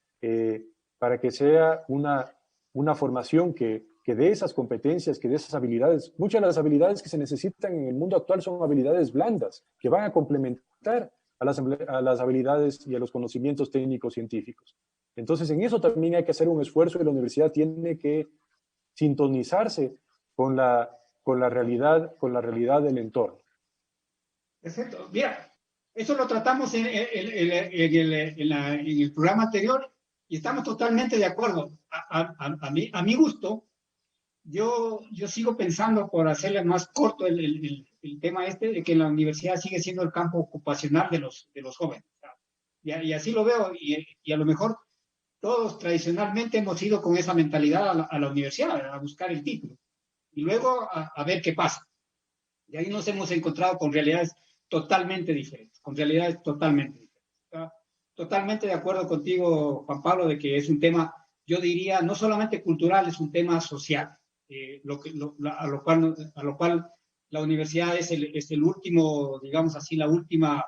para que sea una formación que dé esas competencias, que dé esas habilidades. Muchas de las habilidades que se necesitan en el mundo actual son habilidades blandas, que van a complementar a las habilidades y a los conocimientos técnicos científicos. Entonces, en eso también hay que hacer un esfuerzo y la universidad tiene que sintonizarse con la realidad del entorno. Perfecto. Mira, eso lo tratamos en el programa anterior y estamos totalmente de acuerdo. A mi gusto, yo sigo pensando, por hacerle más corto el tema de que la universidad sigue siendo el campo ocupacional de los jóvenes. Y así lo veo, y a lo mejor todos tradicionalmente hemos ido con esa mentalidad a la universidad, a buscar el título, y luego a ver qué pasa. Y ahí nos hemos encontrado con realidades totalmente diferentes, Totalmente de acuerdo contigo, Juan Pablo, de que es un tema, yo diría, no solamente cultural, es un tema social, a lo cual la universidad es el último, digamos así, la última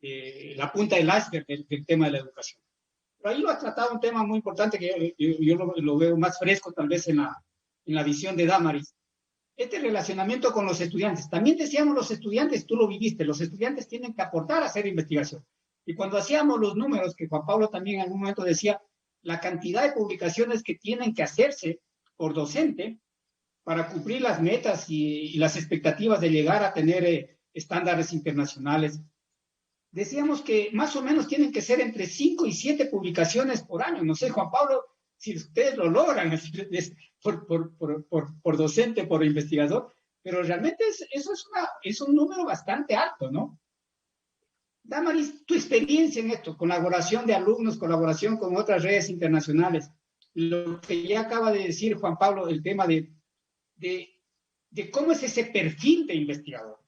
la punta del iceberg del tema de la educación. Pero ahí lo ha tratado un tema muy importante que yo lo veo más fresco tal vez en la visión de Damaris. Este relacionamiento con los estudiantes. También decíamos los estudiantes, tú lo viviste, los estudiantes tienen que aportar a hacer investigación. Y cuando hacíamos los números, que Juan Pablo también en algún momento decía, la cantidad de publicaciones que tienen que hacerse por docente para cumplir las metas y las expectativas de llegar a tener estándares internacionales. Decíamos que más o menos tienen que ser entre 5 y 7 publicaciones por año. No sé, Juan Pablo, si ustedes lo logran por docente, por investigador, pero realmente eso es un número bastante alto, ¿no? Damaris, tu experiencia en esto, colaboración de alumnos, colaboración con otras redes internacionales, lo que ya acaba de decir Juan Pablo, el tema de cómo es ese perfil de investigador.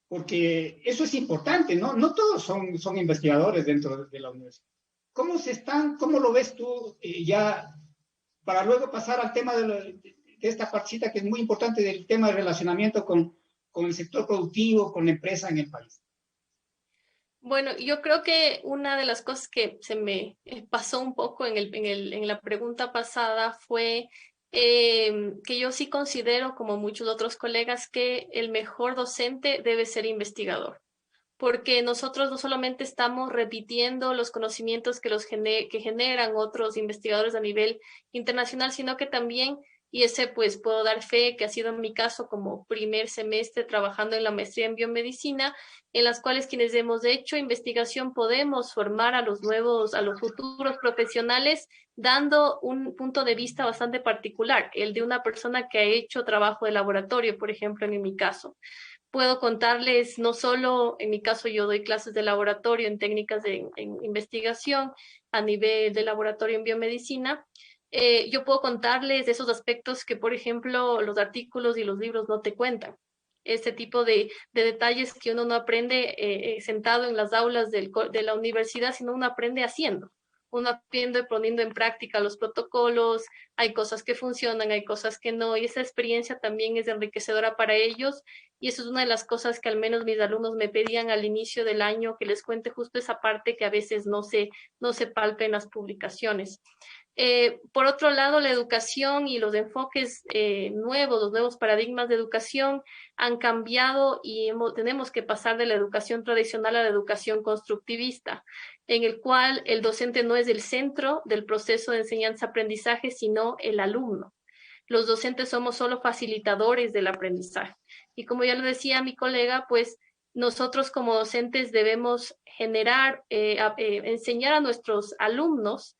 Porque eso es importante, ¿no? No todos son investigadores dentro de la universidad. ¿Cómo lo ves tú ya, para luego pasar al tema de esta partecita que es muy importante del tema de relacionamiento con el sector productivo, con la empresa en el país? Bueno, yo creo que una de las cosas que se me pasó un poco en la pregunta pasada fue que yo sí considero, como muchos otros colegas, que el mejor docente debe ser investigador, porque nosotros no solamente estamos repitiendo los conocimientos que generan otros investigadores a nivel internacional, sino que también, y ese pues puedo dar fe, que ha sido en mi caso como primer semestre trabajando en la maestría en biomedicina, en las cuales quienes hemos hecho investigación podemos formar a los futuros profesionales, dando un punto de vista bastante particular, el de una persona que ha hecho trabajo de laboratorio, por ejemplo, en mi caso. Puedo contarles, no solo, en mi caso yo doy clases de laboratorio en técnicas en investigación a nivel de laboratorio en biomedicina, yo puedo contarles esos aspectos que, por ejemplo, los artículos y los libros no te cuentan. Este tipo de detalles que uno no aprende sentado en las aulas de la universidad, sino uno aprende haciendo. Uno aprende poniendo en práctica los protocolos, hay cosas que funcionan, hay cosas que no, y esa experiencia también es enriquecedora para ellos, y eso es una de las cosas que al menos mis alumnos me pedían al inicio del año, que les cuente justo esa parte que a veces no se palpa en las publicaciones. Por otro lado, la educación y los enfoques nuevos, los nuevos paradigmas de educación han cambiado y tenemos que pasar de la educación tradicional a la educación constructivista, en el cual el docente no es el centro del proceso de enseñanza-aprendizaje, sino el alumno. Los docentes somos solo facilitadores del aprendizaje. Y como ya lo decía mi colega, pues nosotros como docentes debemos enseñar a nuestros alumnos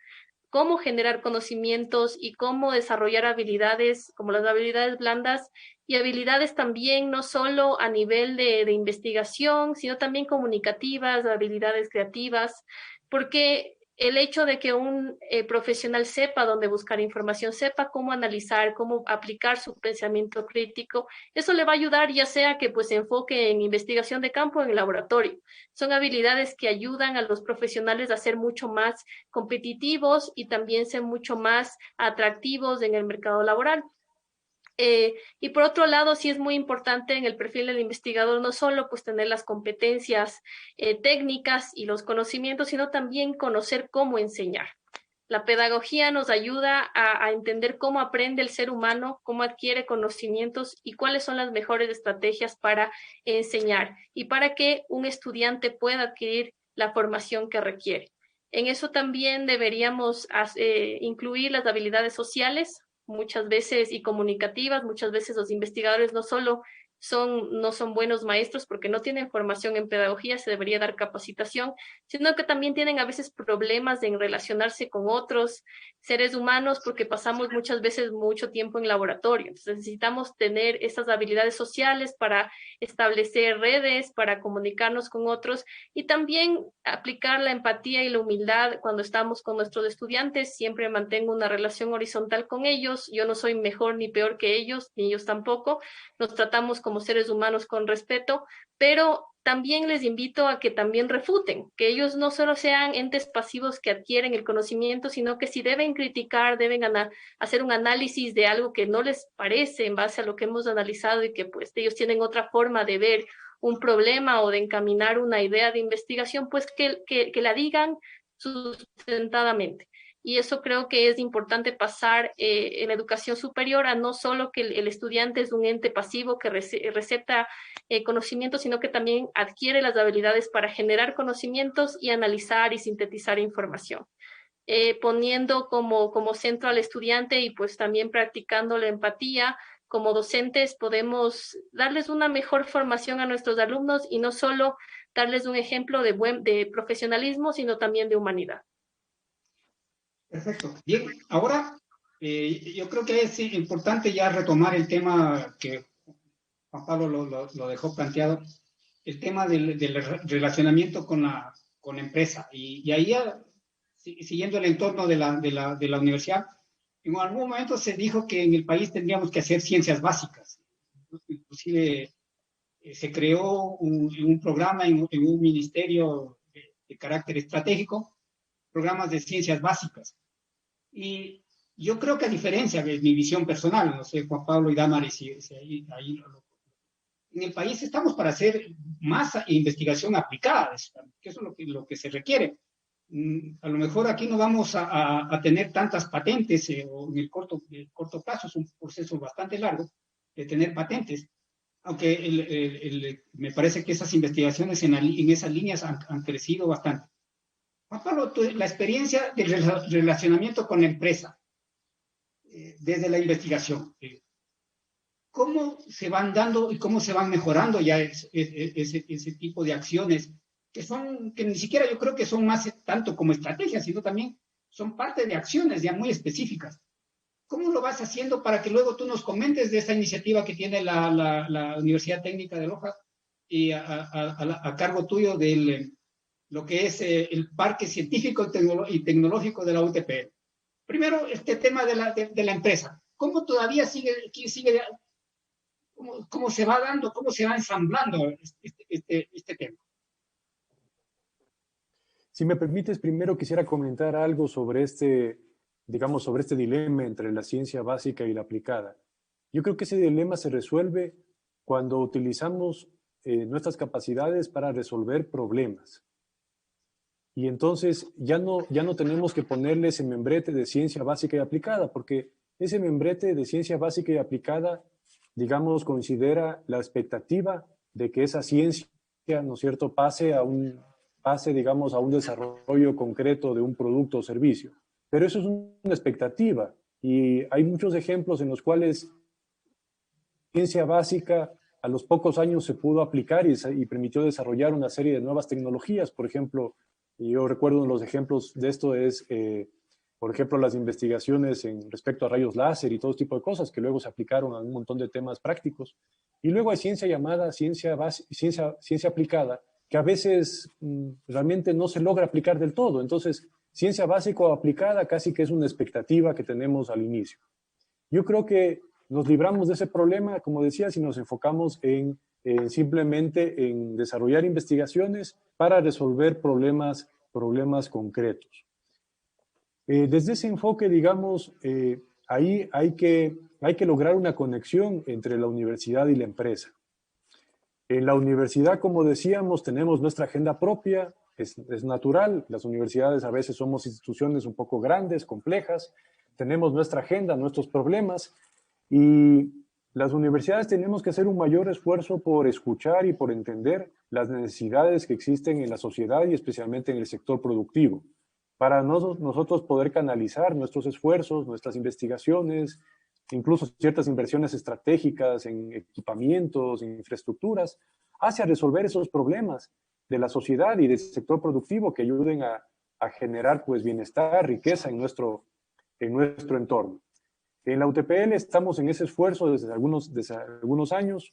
cómo generar conocimientos y cómo desarrollar habilidades como las habilidades blandas y habilidades también no solo a nivel de investigación, sino también comunicativas, habilidades creativas, porque el hecho de que un profesional sepa dónde buscar información, sepa cómo analizar, cómo aplicar su pensamiento crítico, eso le va a ayudar ya sea que pues se enfoque en investigación de campo o en el laboratorio. Son habilidades que ayudan a los profesionales a ser mucho más competitivos y también ser mucho más atractivos en el mercado laboral. Y por otro lado, sí es muy importante en el perfil del investigador no solo pues tener las competencias técnicas y los conocimientos, sino también conocer cómo enseñar. La pedagogía nos ayuda a entender cómo aprende el ser humano, cómo adquiere conocimientos y cuáles son las mejores estrategias para enseñar y para que un estudiante pueda adquirir la formación que requiere. En eso también deberíamos incluir las habilidades sociales, muchas veces y comunicativas, muchas veces los investigadores no solo no son buenos maestros porque no tienen formación en pedagogía, se debería dar capacitación, sino que también tienen a veces problemas en relacionarse con otros seres humanos porque pasamos muchas veces mucho tiempo en laboratorio. Entonces necesitamos tener esas habilidades sociales para establecer redes, para comunicarnos con otros y también aplicar la empatía y la humildad cuando estamos con nuestros estudiantes. Siempre mantengo una relación horizontal con ellos. Yo no soy mejor ni peor que ellos, ni ellos tampoco. Nos tratamos como seres humanos con respeto, pero también les invito a que también refuten, que ellos no solo sean entes pasivos que adquieren el conocimiento, sino que si deben criticar, deben hacer un análisis de algo que no les parece en base a lo que hemos analizado y que pues ellos tienen otra forma de ver un problema o de encaminar una idea de investigación, pues que la digan sustentadamente. Y eso creo que es importante pasar en la educación superior a no solo que el estudiante es un ente pasivo que recepta conocimientos, sino que también adquiere las habilidades para generar conocimientos y analizar y sintetizar información. Poniendo como centro al estudiante y pues también practicando la empatía, como docentes podemos darles una mejor formación a nuestros alumnos y no solo darles un ejemplo de profesionalismo, sino también de humanidad. Perfecto. Bien, ahora yo creo que es importante ya retomar el tema que Juan Pablo lo dejó planteado, el tema del relacionamiento con la empresa. Y ahí, siguiendo el entorno de la universidad, en algún momento se dijo que en el país tendríamos que hacer ciencias básicas. Inclusive se creó un programa en un ministerio de carácter estratégico, programas de ciencias básicas. Y yo creo que a diferencia de mi visión personal, no sé, Juan Pablo y Damaris, ahí en el país estamos para hacer más investigación aplicada, que eso es lo que se requiere. A lo mejor aquí no vamos a tener tantas patentes, o en el corto plazo es un proceso bastante largo de tener patentes, aunque me parece que esas investigaciones en esas líneas han crecido bastante. Juan Pablo, la experiencia del relacionamiento con la empresa, desde la investigación, ¿cómo se van dando y cómo se van mejorando ya ese tipo de acciones que ni siquiera yo creo que son más tanto como estrategias, sino también son parte de acciones ya muy específicas? ¿Cómo lo vas haciendo para que luego tú nos comentes de esta iniciativa que tiene la Universidad Técnica de Loja y a cargo tuyo de lo que es el Parque Científico y Tecnológico de la UTP? Primero, este tema de la empresa. ¿Cómo todavía sigue cómo se va dando, cómo se va ensamblando este tema? Si me permites, primero quisiera comentar algo sobre digamos, sobre este dilema entre la ciencia básica y la aplicada. Yo creo que ese dilema se resuelve cuando utilizamos nuestras capacidades para resolver problemas. Y entonces ya no tenemos que ponerle ese membrete de ciencia básica y aplicada, porque ese membrete de ciencia básica y aplicada, digamos, considera la expectativa de que esa ciencia, ¿no es cierto?, pase, digamos, a un desarrollo concreto de un producto o servicio. Pero eso es una expectativa y hay muchos ejemplos en los cuales ciencia básica a los pocos años se pudo aplicar y permitió desarrollar una serie de nuevas tecnologías. Por ejemplo, yo recuerdo uno de los ejemplos de esto es, por ejemplo, las investigaciones respecto a rayos láser y todo tipo de cosas que luego se aplicaron a un montón de temas prácticos. Y luego hay ciencia llamada ciencia aplicada, que a veces realmente no se logra aplicar del todo. Entonces, ciencia básica o aplicada casi que es una expectativa que tenemos al inicio. Yo creo que nos libramos de ese problema, como decía, si nos enfocamos simplemente en desarrollar investigaciones para resolver problemas concretos. Desde ese enfoque, digamos, ahí hay que lograr una conexión entre la universidad y la empresa. En la universidad, como decíamos, tenemos nuestra agenda propia, es natural, las universidades a veces somos instituciones un poco grandes, complejas, tenemos nuestra agenda, nuestros problemas, y las universidades tenemos que hacer un mayor esfuerzo por escuchar y por entender las necesidades que existen en la sociedad y especialmente en el sector productivo, para nosotros poder canalizar nuestros esfuerzos, nuestras investigaciones, incluso ciertas inversiones estratégicas en equipamientos, en infraestructuras, hacia resolver esos problemas de la sociedad y del sector productivo que ayuden a generar pues, bienestar, riqueza en nuestro entorno. En la UTPL estamos en ese esfuerzo desde algunos años.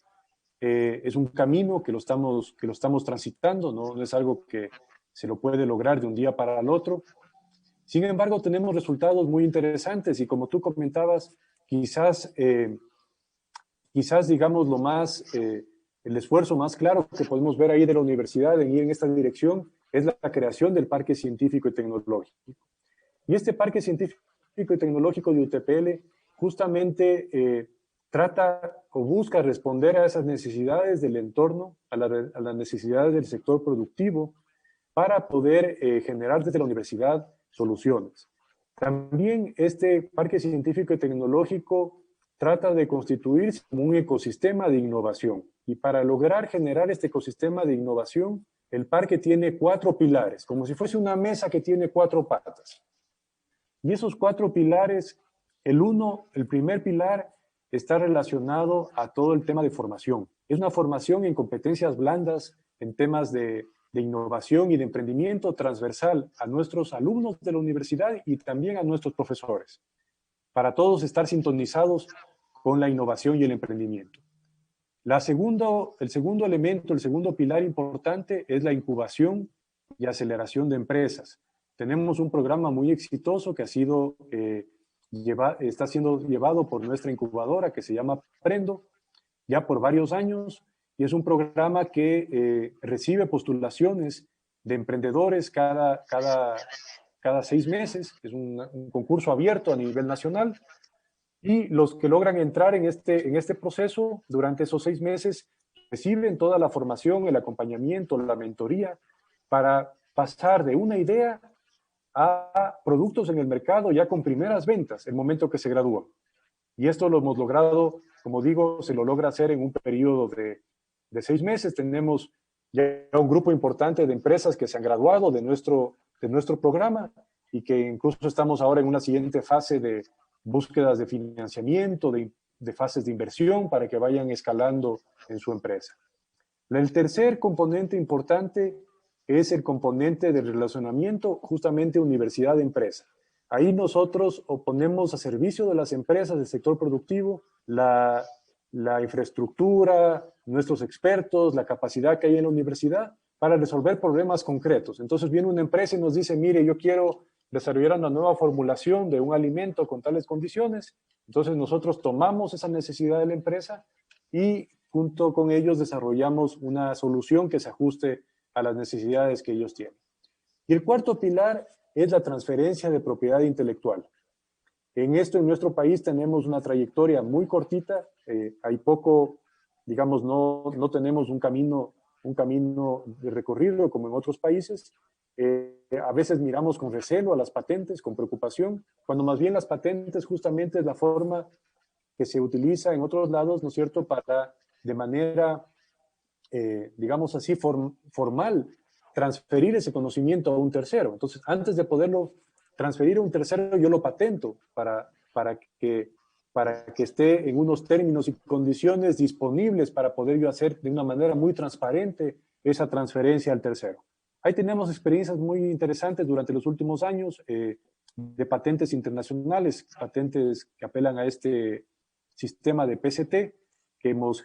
Es un camino que lo estamos transitando, no es algo que se lo puede lograr de un día para el otro. Sin embargo, tenemos resultados muy interesantes y como tú comentabas, quizás digamos, el esfuerzo más claro que podemos ver ahí de la universidad en ir en esta dirección es la creación del Parque Científico y Tecnológico. Y este Parque Científico y Tecnológico de UTPL justamente trata o busca responder a esas necesidades del entorno, a las necesidades del sector productivo, para poder generar desde la universidad soluciones. También este parque científico y tecnológico trata de constituirse como un ecosistema de innovación. Y para lograr generar este ecosistema de innovación, el parque tiene 4 pilares, como si fuese una mesa que tiene 4 patas. Y esos 4 pilares, el primer pilar está relacionado a todo el tema de formación. Es una formación en competencias blandas, en temas de innovación y de emprendimiento transversal a nuestros alumnos de la universidad y también a nuestros profesores, para todos estar sintonizados con la innovación y el emprendimiento. El segundo elemento, el segundo pilar importante es la incubación y aceleración de empresas. Tenemos un programa muy exitoso que está siendo llevado por nuestra incubadora que se llama Prendo, ya por varios años, y es un programa que recibe postulaciones de emprendedores cada 6 meses. Es un concurso abierto a nivel nacional, y los que logran entrar en este proceso durante esos 6 meses reciben toda la formación, el acompañamiento, la mentoría para pasar de una idea a productos en el mercado ya con primeras ventas el momento que se gradúan. Y esto lo hemos logrado, como digo, se lo logra hacer en un periodo de 6 meses. Tenemos ya un grupo importante de empresas que se han graduado de nuestro programa y que incluso estamos ahora en una siguiente fase de búsquedas de financiamiento, de fases de inversión para que vayan escalando en su empresa. El tercer componente importante es el componente de relacionamiento, justamente universidad-empresa. Ahí nosotros ponemos a servicio de las empresas del sector productivo la infraestructura, nuestros expertos, la capacidad que hay en la universidad para resolver problemas concretos. Entonces viene una empresa y nos dice, mire, yo quiero desarrollar una nueva formulación de un alimento con tales condiciones. Entonces nosotros tomamos esa necesidad de la empresa y junto con ellos desarrollamos una solución que se ajuste a las necesidades que ellos tienen. Y el cuarto pilar es la transferencia de propiedad intelectual. En nuestro país tenemos una trayectoria muy cortita, hay poco, digamos, no tenemos un camino de recorrido como en otros países. A veces miramos con recelo a las patentes, con preocupación, cuando más bien las patentes justamente es la forma que se utiliza en otros lados, ¿no es cierto?, para de manera, digamos así, formal, transferir ese conocimiento a un tercero. Entonces, antes de poderlo transferir a un tercero, yo lo patento para que esté en unos términos y condiciones disponibles para poder yo hacer de una manera muy transparente esa transferencia al tercero. Ahí tenemos experiencias muy interesantes durante los últimos años de patentes internacionales, patentes que apelan a este sistema de PCT que hemos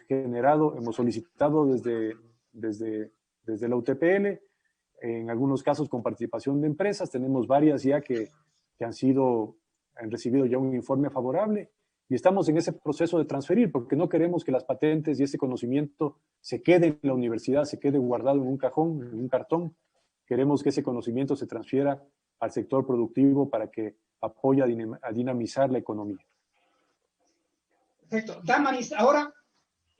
solicitado desde la UTPL, en algunos casos con participación de empresas. Tenemos varias ya que han recibido ya un informe favorable y estamos en ese proceso de transferir porque no queremos que las patentes y ese conocimiento se quede en la universidad, se quede guardado en un cajón, en un cartón. Queremos que ese conocimiento se transfiera al sector productivo para que apoye a dinamizar la economía. Perfecto. Damaris, ahora,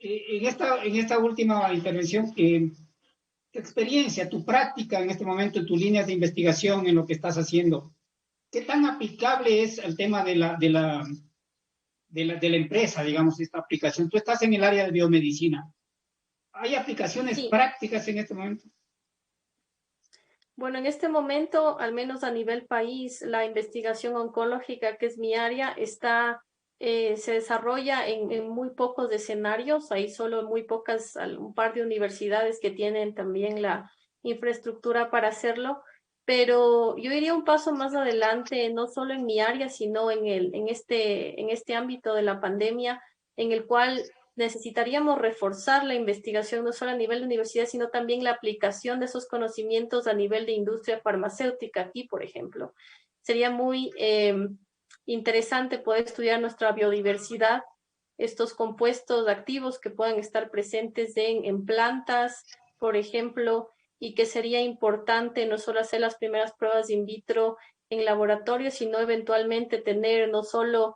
en esta última intervención, tu experiencia, tu práctica en este momento, tus líneas de investigación en lo que estás haciendo, ¿qué tan aplicable es el tema de la empresa, digamos, esta aplicación? Tú estás en el área de biomedicina. ¿Hay aplicaciones prácticas en este momento? Bueno, en este momento, al menos a nivel país, la investigación oncológica, que es mi área, se desarrolla en muy pocos escenarios. Hay solo un par de universidades que tienen también la infraestructura para hacerlo. Pero yo iría un paso más adelante, no solo en mi área, sino en este ámbito de la pandemia, en el cual necesitaríamos reforzar la investigación no solo a nivel de universidad, sino también la aplicación de esos conocimientos a nivel de industria farmacéutica aquí, por ejemplo. Sería muy interesante poder estudiar nuestra biodiversidad, estos compuestos activos que puedan estar presentes en plantas, por ejemplo, y que sería importante no solo hacer las primeras pruebas in vitro en laboratorio, sino eventualmente tener no solo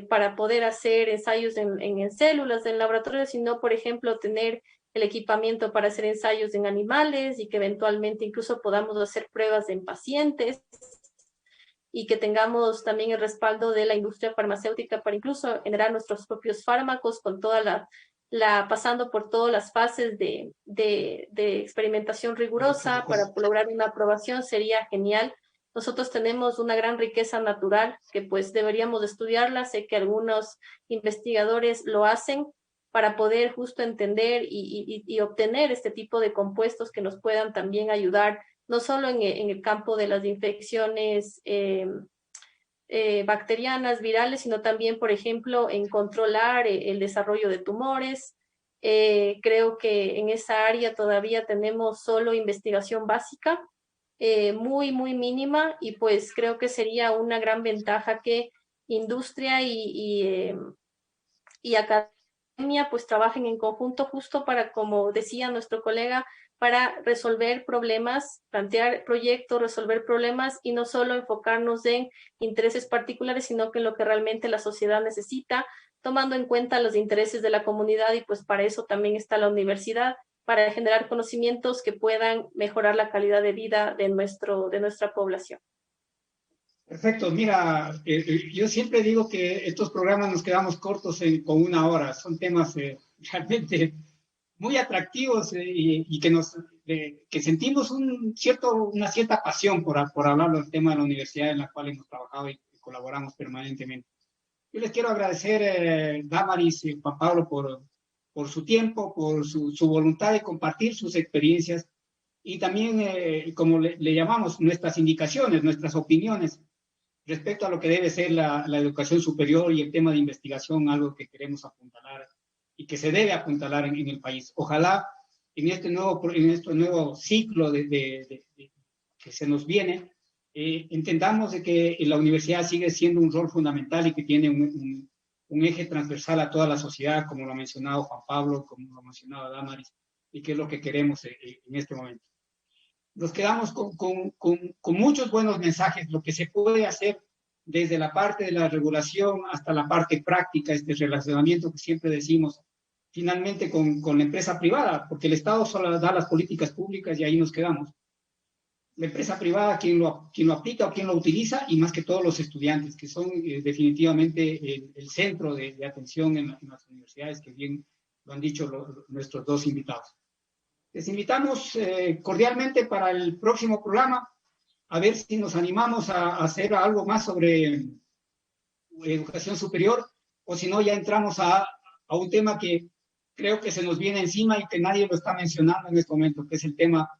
para poder hacer ensayos en células del laboratorio, sino, por ejemplo, tener el equipamiento para hacer ensayos en animales y que eventualmente incluso podamos hacer pruebas en pacientes y que tengamos también el respaldo de la industria farmacéutica para incluso generar nuestros propios fármacos con toda pasando por todas las fases de experimentación rigurosa para lograr una aprobación sería genial. Nosotros tenemos una gran riqueza natural que pues deberíamos estudiarla. Sé que algunos investigadores lo hacen para poder justo entender y obtener este tipo de compuestos que nos puedan también ayudar, no solo en el campo de las infecciones bacterianas, virales, sino también, por ejemplo, en controlar el desarrollo de tumores. Creo que en esa área todavía tenemos solo investigación básica, muy, muy mínima, y pues creo que sería una gran ventaja que industria y academia pues trabajen en conjunto justo para, como decía nuestro colega, para resolver problemas, plantear proyectos, resolver problemas y no solo enfocarnos en intereses particulares, sino que en lo que realmente la sociedad necesita, tomando en cuenta los intereses de la comunidad, y pues para eso también está la universidad, para generar conocimientos que puedan mejorar la calidad de vida de nuestra población. Perfecto, mira, yo siempre digo que estos programas nos quedamos cortos con 1 hora, son temas realmente muy atractivos y que sentimos una cierta pasión por hablar del tema de la universidad en la cual hemos trabajado y colaboramos permanentemente. Yo les quiero agradecer, Damaris y Juan Pablo, por su tiempo, por su voluntad de compartir sus experiencias y también, como le llamamos, nuestras indicaciones, nuestras opiniones respecto a lo que debe ser la educación superior y el tema de investigación, algo que queremos apuntalar y que se debe apuntalar en el país. Ojalá en este nuevo ciclo que se nos viene, entendamos de que la universidad sigue siendo un rol fundamental y que tiene un eje transversal a toda la sociedad, como lo ha mencionado Juan Pablo, como lo ha mencionado Damaris, y que es lo que queremos en este momento. Nos quedamos con muchos buenos mensajes, lo que se puede hacer desde la parte de la regulación hasta la parte práctica, este relacionamiento que siempre decimos, finalmente con la empresa privada, porque el Estado solo da las políticas públicas y ahí nos quedamos. La empresa privada, quien lo aplica o quien lo utiliza, y más que todos los estudiantes, que son definitivamente el centro de atención en las universidades, que bien lo han dicho nuestros dos invitados. Les invitamos cordialmente para el próximo programa, a ver si nos animamos a hacer algo más sobre educación superior, o si no, ya entramos a un tema que creo que se nos viene encima y que nadie lo está mencionando en este momento, que es el tema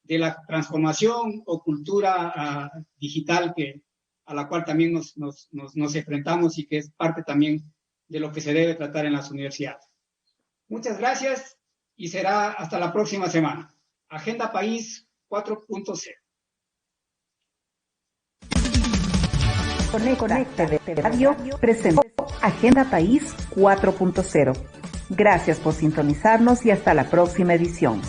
de la transformación o cultura digital a la cual también nos enfrentamos y que es parte también de lo que se debe tratar en las universidades. Muchas gracias y será hasta la próxima semana. Agenda País 4.0. Conecta de Radio presentó Agenda País 4.0. Gracias por sintonizarnos y hasta la próxima edición.